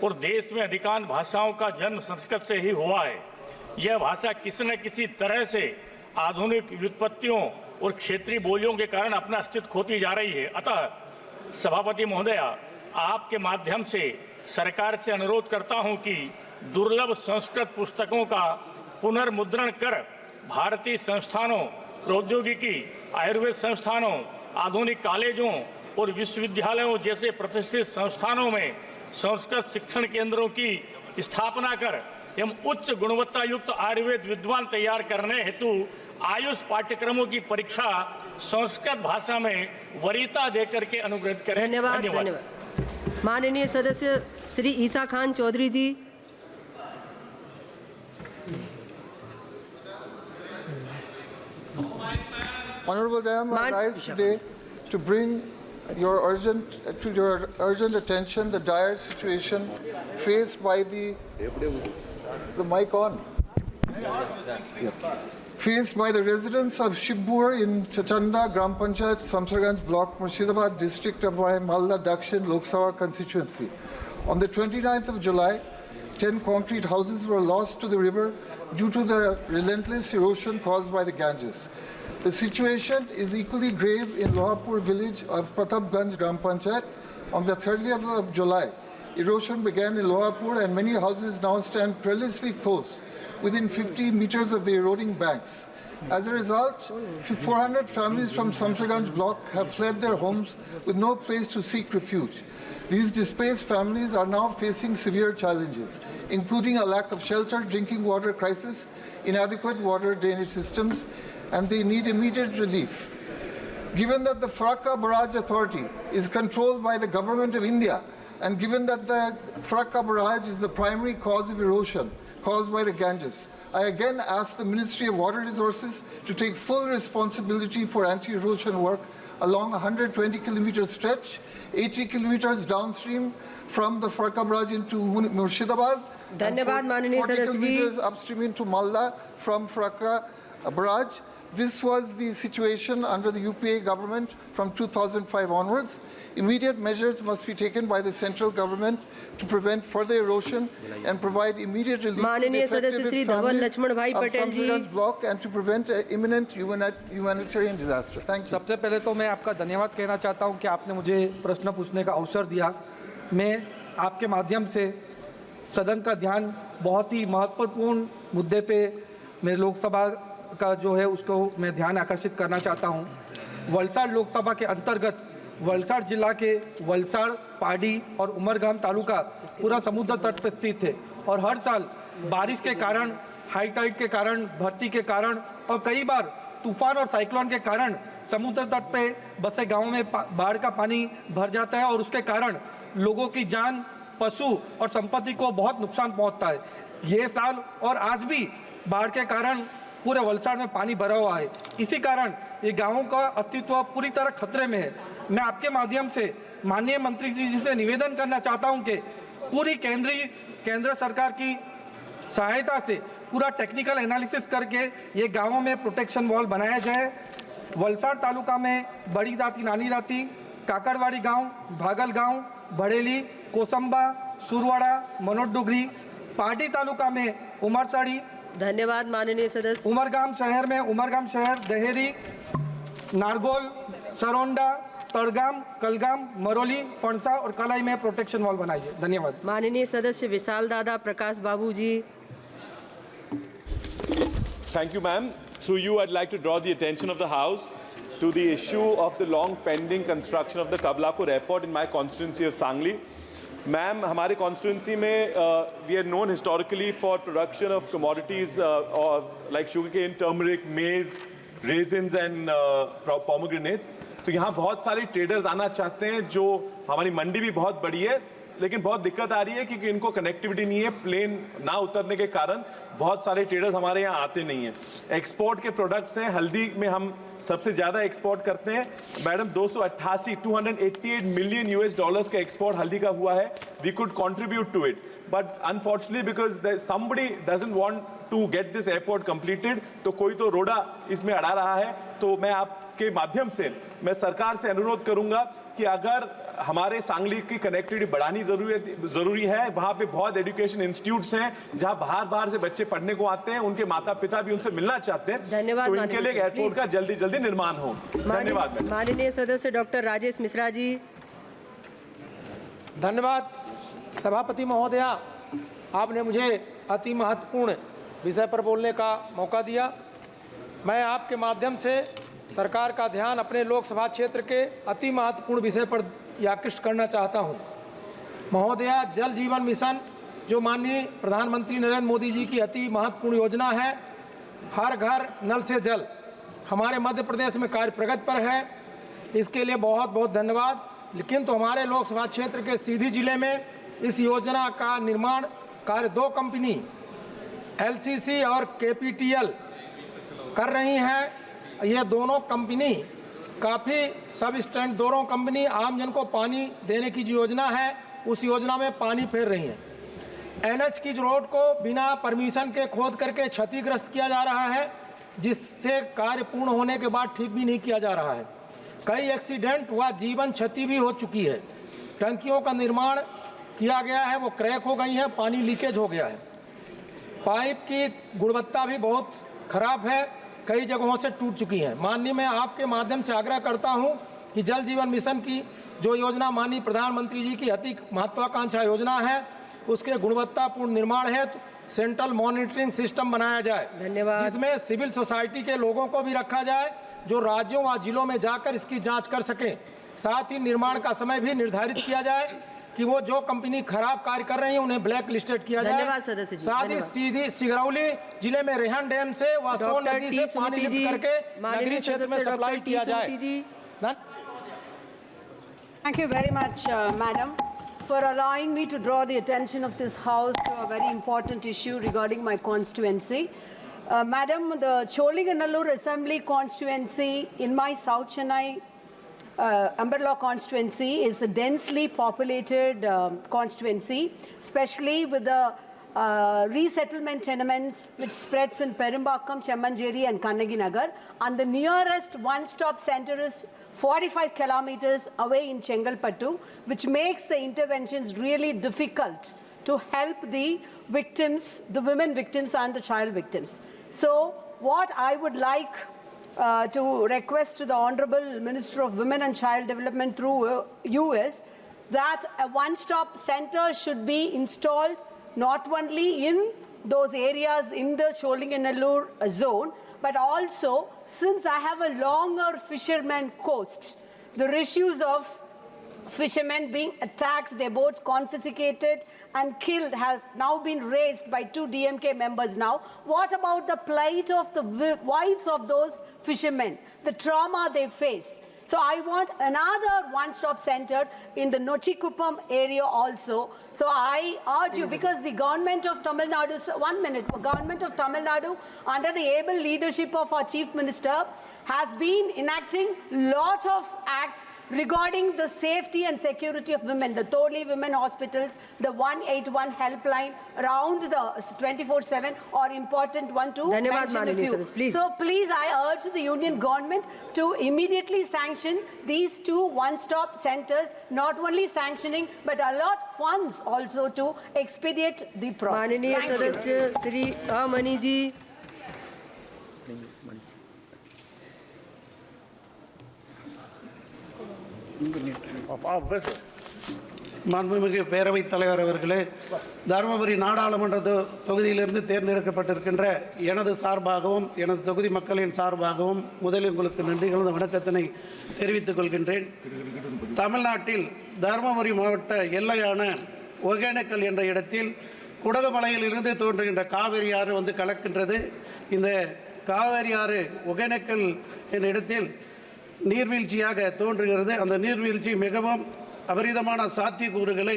और देश में अधिकांश भाषाओं का जन्म संस्कृत से ही हुआ है। यह भाषा किसी न किसी तरह से आधुनिक व्युत्पत्तियों और क्षेत्रीय बोलियों के कारण अपना अस्तित्व खोती जा रही है। अतः सभापति महोदया, आपके माध्यम से सरकार से अनुरोध करता हूं कि दुर्लभ संस्कृत पुस्तकों का पुनर्मुद्रण कर भारतीय संस्थानों, प्रौद्योगिकी, आयुर्वेद संस्थानों, आधुनिक कॉलेजों और विश्वविद्यालयों जैसे प्रतिष्ठित संस्थानों में संस्कृत शिक्षण केंद्रों की स्थापना कर एवं उच्च गुणवत्ता युक्त आयुर्वेद विद्वान तैयार करने हेतु आयुष पाठ्यक्रमों की परीक्षा संस्कृत भाषा में वरीयता देकर के अनुग्रहित करें। धन्यवाद। माननीय सदस्य श्री ईसा खान चौधरी जी। Honorable Dam, I rise today to bring your urgent attention the dire situation faced by the mic on. Yeah. Faced by the residents of Shibpur in Chachanda, Gram Panchayat, Samsarganj Block, Murshidabad district of Malda Dakshin Lok Sabha constituency. On the 29th of July, 10 concrete houses were lost to the river due to the relentless erosion caused by the Ganges. The situation is equally grave in Lohapur village of Pratapganj Gram Panchayat. On the 30th of July, erosion began in Lohapur and many houses now stand perilously close, within 50 meters of the eroding banks. As a result, 400 families from Samsarganj block have fled their homes with no place to seek refuge. These displaced families are now facing severe challenges, including a lack of shelter, drinking water crisis, inadequate water drainage systems, and they need immediate relief. Given that the Farakka Barrage Authority is controlled by the Government of India, and given that the Farakka Barrage is the primary cause of erosion caused by the Ganges, I again ask the Ministry of Water Resources to take full responsibility for anti-erosion work along a 120-kilometer stretch, 80 kilometers downstream from the Farakka Barrage into Murshidabad, and 40 kilometers upstream into Malda from Farakka Barrage. This was the situation under the UPA government from 2005 onwards. Immediate measures must be taken by the central government to prevent further erosion and provide immediate relief to the affected families of Samsarganj block and to prevent imminent humanitarian disaster. Thank you. सबसे पहले तो मैं आपका धन्यवाद कहना चाहता हूं कि आपने मुझे प्रश्न पूछने का अवसर दिया। मैं आपके माध्यम से सदन का ध्यान बहुत ही महत्वपूर्ण मुद्दे पे मेरे लोकसभा का जो है उसको मैं ध्यान आकर्षित करना चाहता हूं। वलसाड़ लोकसभा के अंतर्गत वलसाड़ जिला के वलसाड़, पाडी और उमरगाम तालुका पूरा समुद्र तट पर स्थित है और हर साल बारिश के कारण, हाई टाइड के कारण, भर्ती के कारण और कई बार तूफान और साइक्लोन के कारण समुद्र तट पे बसे गांवों में बाढ़ का पानी भर जाता है और उसके कारण लोगों की जान, पशु और संपत्ति को बहुत नुकसान पहुंचता है। ये साल और आज भी बाढ़ के कारण पूरे वलसाड़ में पानी भरा हुआ है। इसी कारण ये गांवों का अस्तित्व पूरी तरह खतरे में है। मैं आपके माध्यम से माननीय मंत्री जी से निवेदन करना चाहता हूं कि पूरी केंद्र सरकार की सहायता से पूरा टेक्निकल एनालिसिस करके ये गांवों में प्रोटेक्शन वॉल बनाया जाए। वलसाड़ तालुका में बड़ी दाती, नानी दाती, काकड़वाड़ी गांव, भागल गांव, भड़ेली, कोसंबा, सुरवाड़ा, मनोडुगरी, पाडी तालुका में उमरसाड़ी। धन्यवाद माननीय सदस्य। उमरगाम शहर में उमरगाम शहर, दहेरी, नारगोल, सरोंडा, तड़गाम, कलगाम, मरोली, फणसा और कलाई में प्रोटेक्शन वॉल बनाई जाए। धन्यवाद। माननीय सदस्य विशाल दादा प्रकाश बाबू जी। Thank you, ma'am. Through you, I'd like to draw the attention of the House to the issue of the long pending construction of the Kablapur airport in my constituency of Sangli. Ma'am, हमारे constituency में we are known historically for production of commodities like sugarcane, turmeric, maize, raisins and pomegranates. तो यहाँ बहुत सारे traders आना चाहते हैं जो हमारी मंडी भी बहुत बड़ी है लेकिन बहुत दिक्कत आ रही है क्योंकि इनको कनेक्टिविटी नहीं है। प्लेन ना उतरने के कारण बहुत सारे ट्रेडर्स हमारे यहाँ आते नहीं हैं। एक्सपोर्ट के प्रोडक्ट्स हैं, हल्दी में हम सबसे ज़्यादा एक्सपोर्ट करते हैं मैडम। 288 मिलियन US डॉलर्स का एक्सपोर्ट हल्दी का हुआ है। We could contribute to it but unfortunately because somebody doesn't want to get this airport completed, तो कोई तो रोड़ा इसमें अड़ा रहा है। तो मैं आपके माध्यम से मैं सरकार से अनुरोध करूंगा कि अगर हमारे सांगली की कनेक्टिविटी बढ़ानी जरूरी है, वहां पे बहुत एजुकेशन इंस्टीट्यूट्स हैं जहां बाहर से बच्चे पढ़ने को आते हैं, उनके माता पिता भी उनसे मिलना चाहते हैं, धन्यवाद। तो इनके लिए एयरपोर्ट का जल्दी निर्माण हो। धन्यवाद। माननीय सदस्य डॉक्टर राजेश मिश्रा जी। धन्यवाद सभापति महोदया, आपने मुझे अति महत्वपूर्ण विषय पर बोलने का मौका दिया। मैं आपके माध्यम से सरकार का ध्यान अपने लोकसभा क्षेत्र के अति महत्वपूर्ण विषय पर आकृष्ट करना चाहता हूं। महोदया, जल जीवन मिशन जो माननीय प्रधानमंत्री नरेंद्र मोदी जी की अति महत्वपूर्ण योजना है, हर घर नल से जल, हमारे मध्य प्रदेश में कार्य प्रगति पर है, इसके लिए बहुत बहुत धन्यवाद। लेकिन तो हमारे लोकसभा क्षेत्र के सीधी जिले में इस योजना का निर्माण कार्य 2 कंपनी LCC और KPTL कर रही हैं। ये दोनों कंपनी काफ़ी सब स्टैंड, दोनों कंपनी आमजन को पानी देने की जो योजना है उस योजना में पानी फेर रही हैं। NH की रोड को बिना परमिशन के खोद करके क्षतिग्रस्त किया जा रहा है, जिससे कार्य पूर्ण होने के बाद ठीक भी नहीं किया जा रहा है। कई एक्सीडेंट व जीवन क्षति भी हो चुकी है। टंकियों का निर्माण किया गया है, वो क्रैक हो गई हैं, पानी लीकेज हो गया है। पाइप की गुणवत्ता भी बहुत खराब है, कई जगहों से टूट चुकी है। माननीय, मैं आपके माध्यम से आग्रह करता हूं कि जल जीवन मिशन की जो योजना माननीय प्रधानमंत्री जी की अति महत्वाकांक्षा योजना है, उसके गुणवत्तापूर्ण निर्माण हेतु सेंट्रल मॉनिटरिंग सिस्टम बनाया जाए, धन्यवाद, जिसमें सिविल सोसाइटी के लोगों को भी रखा जाए जो राज्यों व जिलों में जाकर इसकी जांच कर सकें। साथ ही निर्माण का समय भी निर्धारित किया जाए कि वो जो कंपनी खराब कार्य कर रही है उन्हें ब्लैक लिस्टेड किया जाए। धन्यवाद सदस्य जी। साथ ही सीधी सिगरौली जिले में रेहन डैम से व सोन नदी से पानी लिफ्ट करके नगरीय क्षेत्र में सप्लाई किया जाए। Thank you very much, Madam, for allowing me to draw the attention of this House to a very important issue regarding my constituency. Madam, the Cholinganallur Assembly constituency in my South Chennai Ambala constituency is a densely populated constituency, especially with the resettlement tenements which spreads in Perumbakam, Chemmanjeri and Kannagi Nagar, and the nearest one-stop center is 45 kilometers away in Chengalpattu, which makes the interventions really difficult to help the victims, the women victims and the child victims. So what I would like to request to the Honorable Minister of Women and Child Development through you is that a one-stop center should be installed not only in those areas in the Sholinganallur zone, but also, since I have a longer fisherman coast, the issues of fishermen being attacked, their boats confiscated and killed have now been raised by 2 DMK members now. What about the plight of the wives of those fishermen, the trauma they face? So I want another one-stop center in the Nochikuppam area also. So I urge you, because the government of Tamil Nadu, government of Tamil Nadu under the able leadership of our Chief Minister has been enacting lot of acts regarding the safety and security of women, the Toli Women Hospitals, the 181 helpline, around the 24/7 or important one to mention a few. So please, I urge the Union government to immediately sanction these 2 one-stop centers, not only sanctioning but allot funds also to expedite the process. माननीय सदस्य श्री अमनी जी। மாண்புமிகு பேரவைத் தலைவர் அவர்களே, தருமபுரி நாடாளுமன்ற தொகுதியிலிருந்து தேர்ந்தெடுக்கப்பட்டிருக்கின்ற எனது சார்பாகவும் எனது தொகுதி மக்களின் சார்பாகவும் முதலில் உங்களுக்கு நன்றி கலந்த வணக்கத்தினை தெரிவித்துக் கொள்கின்றேன். தமிழ்நாட்டில் தருமபுரி மாவட்ட எல்லையான ஒகேனக்கல் என்ற இடத்தில் குடகுமலையிலிருந்து தோன்றுகின்ற காவிரி ஆறு வந்து கலக்கின்றது. இந்த காவிரி ஆறு ஒகேனக்கல் என்ற இடத்தில் நீர்வீழ்ச்சியாக தோன்றுகிறது. அந்த நீர்வீழ்ச்சி மிகவும் அபரிதமான சாத்தியக்கூறுகளை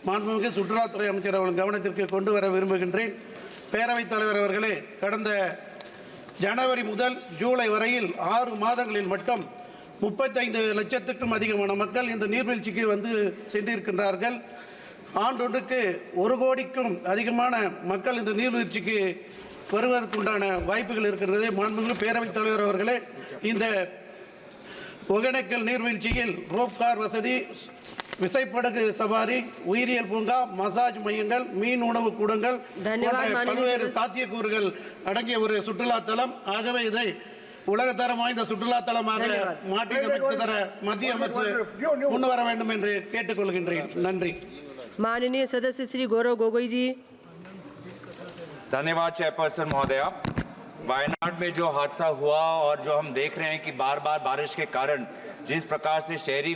மாண்புமிகு சுற்றுலாத்துறை அமைச்சர் அவர்கள் கவனத்திற்கு கொண்டு வர விரும்புகின்றேன். பேரவைத் தலைவர் அவர்களே, கடந்த ஜனவரி முதல் ஜூலை வரையில் 6 மாதங்களில் மட்டும் 35 லட்சத்துக்கும் அதிகமான மக்கள் இந்த நீர்வீழ்ச்சிக்கு வந்து சென்றிருக்கின்றார்கள். ஆண்டொன்றுக்கு 1 கோடிக்கும் அதிகமான மக்கள் இந்த நீர்வீழ்ச்சிக்கு வருவதற்குண்டான வாய்ப்புகள் இருக்கிறது. மாண்புமிகு பேரவைத் தலைவர் அவர்களே, இந்த ஒகேனக்கல் நீர்வீழ்ச்சியில் ரோப் கார் வசதி, விசைப்படகு சவாரி, உயிரியல் பூங்கா, மசாஜ் மையங்கள், மீன் உணவு கூடங்கள் போன்ற பல்வேறு சாத்தியக்கூறுகள் அடங்கிய ஒரு சுற்றுலா தலம். ஆகவே இதை உலகத்தரம் வாய்ந்த சுற்றுலா தலமாக மாற்றி அமைத்து தர மத்திய அமைச்சர் முன் வர வேண்டும் என்று கேட்டுக்கொள்கின்றேன். நன்றி. माननीय सदस्य श्री गौरव गोगोई जी। धन्यवाद चेयरपर्सन महोदया। वायनाड में जो हादसा हुआ और जो हम देख रहे हैं कि बार बार बारिश के कारण जिस प्रकार से शहरी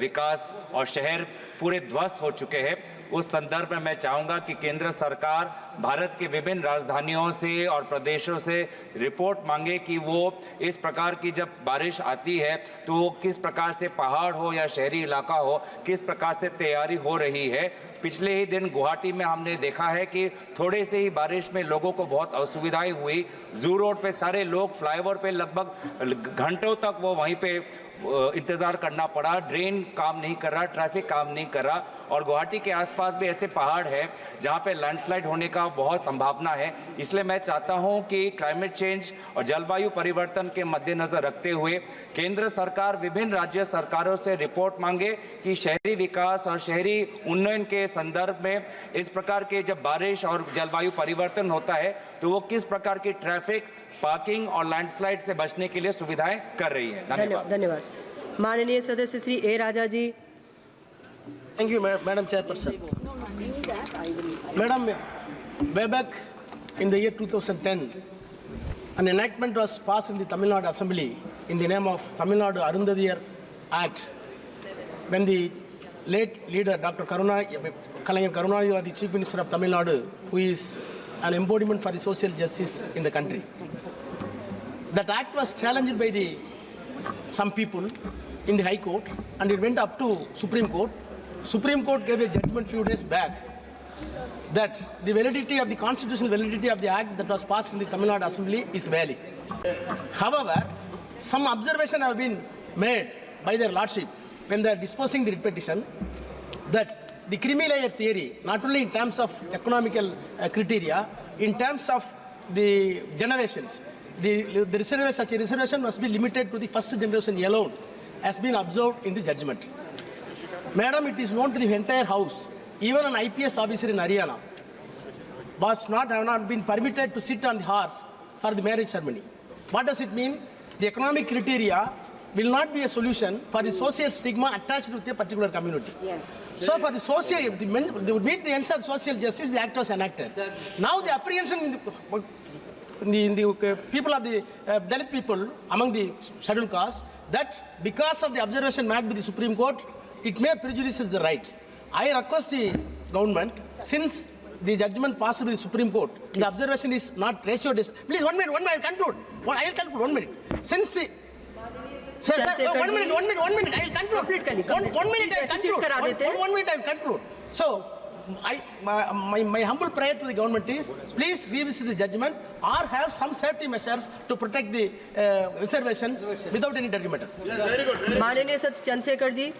विकास और शहर पूरे ध्वस्त हो चुके हैं, उस संदर्भ में मैं चाहूँगा कि केंद्र सरकार भारत के विभिन्न राजधानियों से और प्रदेशों से रिपोर्ट मांगे कि वो इस प्रकार की जब बारिश आती है तो वो किस प्रकार से पहाड़ हो या शहरी इलाका हो, किस प्रकार से तैयारी हो रही है। पिछले ही दिन गुवाहाटी में हमने देखा है कि थोड़े से ही बारिश में लोगों को बहुत असुविधाएं हुई। जू रोड पे सारे लोग फ्लाईओवर पे लगभग घंटों तक वो वहीं पे इंतज़ार करना पड़ा। ड्रेन काम नहीं कर रहा, ट्रैफिक काम नहीं कर रहा। और गुवाहाटी के आसपास भी ऐसे पहाड़ है जहां पे लैंडस्लाइड होने का बहुत संभावना है। इसलिए मैं चाहता हूं कि क्लाइमेट चेंज और जलवायु परिवर्तन के मद्देनजर रखते हुए केंद्र सरकार विभिन्न राज्य सरकारों से रिपोर्ट मांगे कि शहरी विकास और शहरी उन्नयन के संदर्भ में इस प्रकार के जब बारिश और जलवायु परिवर्तन होता है तो वो किस प्रकार की ट्रैफिक, पार्किंग और लैंडस्लाइड से बचने के लिए सुविधाएं कर रही है। धन्यवाद। धन्यवाद। माननीय सदस्य श्री ए राजा जी। Thank you, Madam Chairperson. Madam, way back in the year 2010, an enactment was passed in the Tamil Nadu Assembly in the name of Tamil Nadu Arundhadiyar Act, when the late leader Dr. Kalaignar Karunanidhi was the Chief Minister of Tamil Nadu, who is an embodiment for the social justice in the country. That act was challenged by some people in the High Court, and it went up to Supreme Court. Supreme Court gave a judgment few days back that the validity of the constitutional validity of the act that was passed in the Tamil Nadu Assembly is valid. However, some observations have been made by their lordship when they are disposing the writ petition that the creamy layer theory, not only in terms of economical criteria, in terms of the generations, such a reservation must be limited to the first generation alone, has been observed in the judgment. Madam, it is known to the entire House, even an IPS officer in Haryana have not been permitted to sit on the horse for the marriage ceremony. What does it mean? The economic criteria will not be a solution for the social stigma attached with a particular community. Yes. So for the social, they would meet the ends of social justice, the act was enacted. Now the apprehension in the people of the Dalit people among the scheduled castes, that because of the observation made by the Supreme Court, it may prejudice the right. I request the government, since the judgment passed by the Supreme Court, the observation is not ratio. Please, 1 minute, I will conclude. I will conclude, 1 minute. Since the Sir, 1 minute, I will conclude. 1 minute, I will conclude. 1 minute, I will conclude. So, my humble prayer to the government is, please revisit the judgment or have some safety measures to protect the reservations without any detrimental. Yes, very good. माननीय सदस्य चंद्रशेखर जी।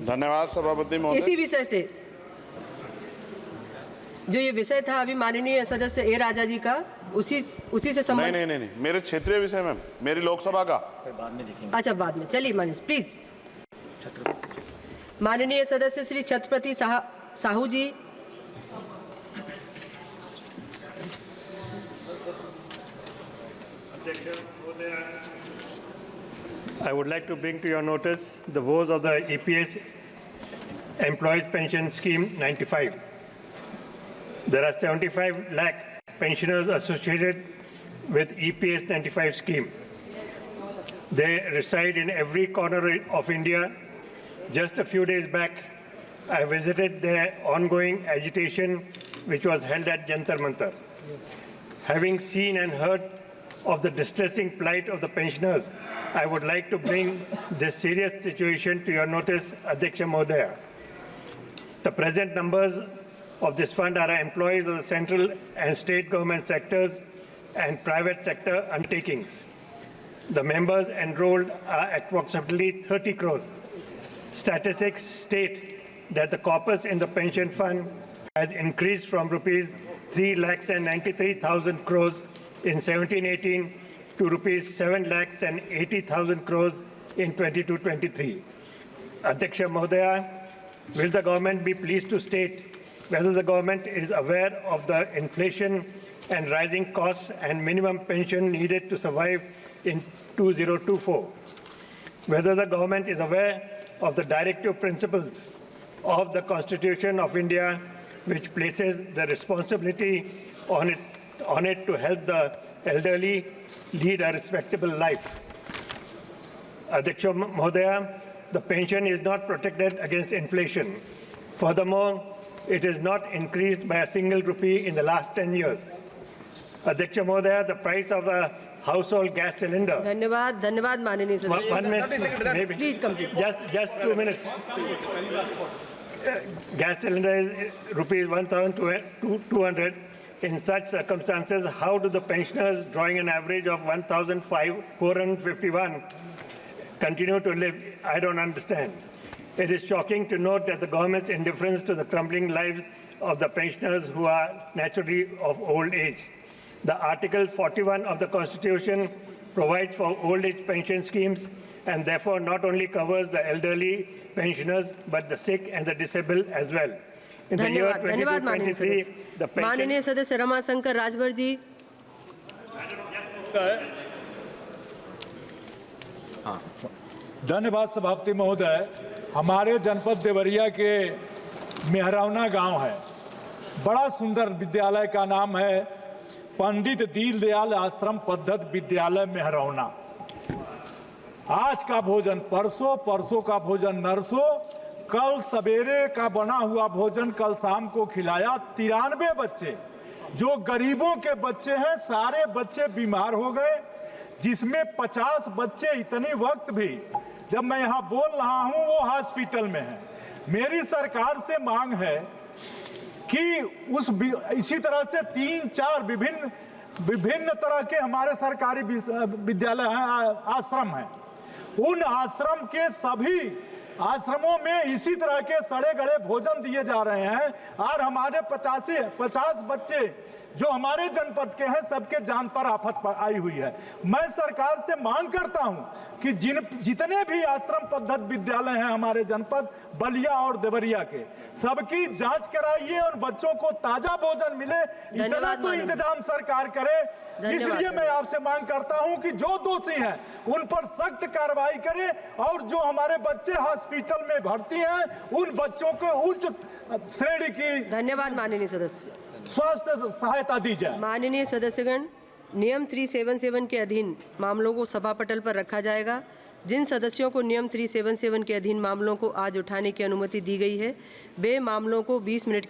धन्यवाद सभापति महोदय। इसी विषय से जो ये विषय था अभी माननीय सदस्य ए राजा जी का, उसी से संबंधित नहीं, मेरे क्षेत्रीय विषय में, मेरी लोकसभा का बाद में देखेंगे। अच्छा, बाद में चलिए माननीय प्लीज। माननीय सदस्य श्री छत्रपति साहू जी। I would like to bring to your notice the woes of the EPS Employees Pension Scheme 95. There are 75 lakh pensioners associated with EPS 95 scheme. They reside in every corner of India. Just a few days back, I visited their ongoing agitation, which was held at Jantar Mantar. Having seen and heard of the distressing plight of the pensioners, I would like to bring this serious situation to your notice, Adhyaksha Mahodaya. The present numbers of this fund are employees of the central and state government sectors and private sector undertakings. The members enrolled are approximately 30 crores. Statistics state that the corpus in the pension fund has increased from rupees 3,93,000 crores in 17-18 to rupees 7,80,000 crores in 22-23. Adhyaksha Mahodaya, will the government be pleased to state whether the government is aware of the inflation and rising costs and minimum pension needed to survive in 2024? Whether the government is aware of the directive principles of the Constitution of India, which places the responsibility on it to help the elderly lead a respectable life. Adhyaksha Mahodaya, the pension is not protected against inflation. Furthermore, it is not increased by a single rupee in the last 10 years. Adhyaksha Mahodaya, the price of a household gas cylinder. धन्यवाद धन्यवाद माननीय सदस्य। 1 minute, maybe. Please complete. Just 2 minutes. Gas cylinder is rupees 1,200. In such circumstances, how do the pensioners drawing an average of 1,451 continue to live? I don't understand. It is shocking to note that the government's indifference to the crumbling lives of the pensioners who are naturally of old age. The Article 41 of the Constitution provides for old age pension schemes and therefore not only covers the elderly pensioners but the sick and the disabled as well. In the year धन्यवाद माननीय 2023, सदस्य। the pension माननीय सदस्य रमाशंकर राजभर जी। धन्यवाद सभापति महोदय। हमारे जनपद देवरिया के मेहरौना गांव है, बड़ा सुंदर विद्यालय का नाम है पंडित दीनदयाल आश्रम पद्धत विद्यालय मेहरौना। आज का भोजन परसों, परसों का भोजन नरसों, कल सवेरे का बना हुआ भोजन कल शाम को खिलाया। 93 बच्चे जो गरीबों के बच्चे हैं, सारे बच्चे बीमार हो गए, जिसमें 50 बच्चे इतनी वक्त भी जब मैं यहाँ बोल रहा हूँ वो हॉस्पिटल में है। मेरी सरकार से मांग है कि इसी तरह से 3-4 विभिन्न तरह के हमारे सरकारी विद्यालय हैं, आश्रम हैं। उन आश्रम के सभी आश्रमों में इसी तरह के सड़े गड़े भोजन दिए जा रहे हैं और हमारे 50 बच्चे जो हमारे जनपद के हैं सबके जान पर आफत आई हुई है। मैं सरकार से मांग करता हूं कि जितने भी आश्रम पद्धत विद्यालय हैं हमारे जनपद बलिया और देवरिया के, सबकी जांच कराइए और बच्चों को ताजा भोजन मिले, इतना तो इंतजाम सरकार करे। इसलिए मैं आपसे मांग करता हूं कि जो दोषी हैं उन पर सख्त कार्रवाई करे और जो हमारे बच्चे हॉस्पिटल में भर्ती हैं उन बच्चों को उच्च श्रेणी की धन्यवाद माननीय सदस्य। स्वास्थ्य सहायता दी जाए। माननीय सदस्यगण, नियम 377 के अधीन मामलों को सभा पटल पर रखा जाएगा। जिन सदस्यों को नियम 377 के अधीन मामलों को आज उठाने की अनुमति दी गई है वे मामलों को 20 मिनट के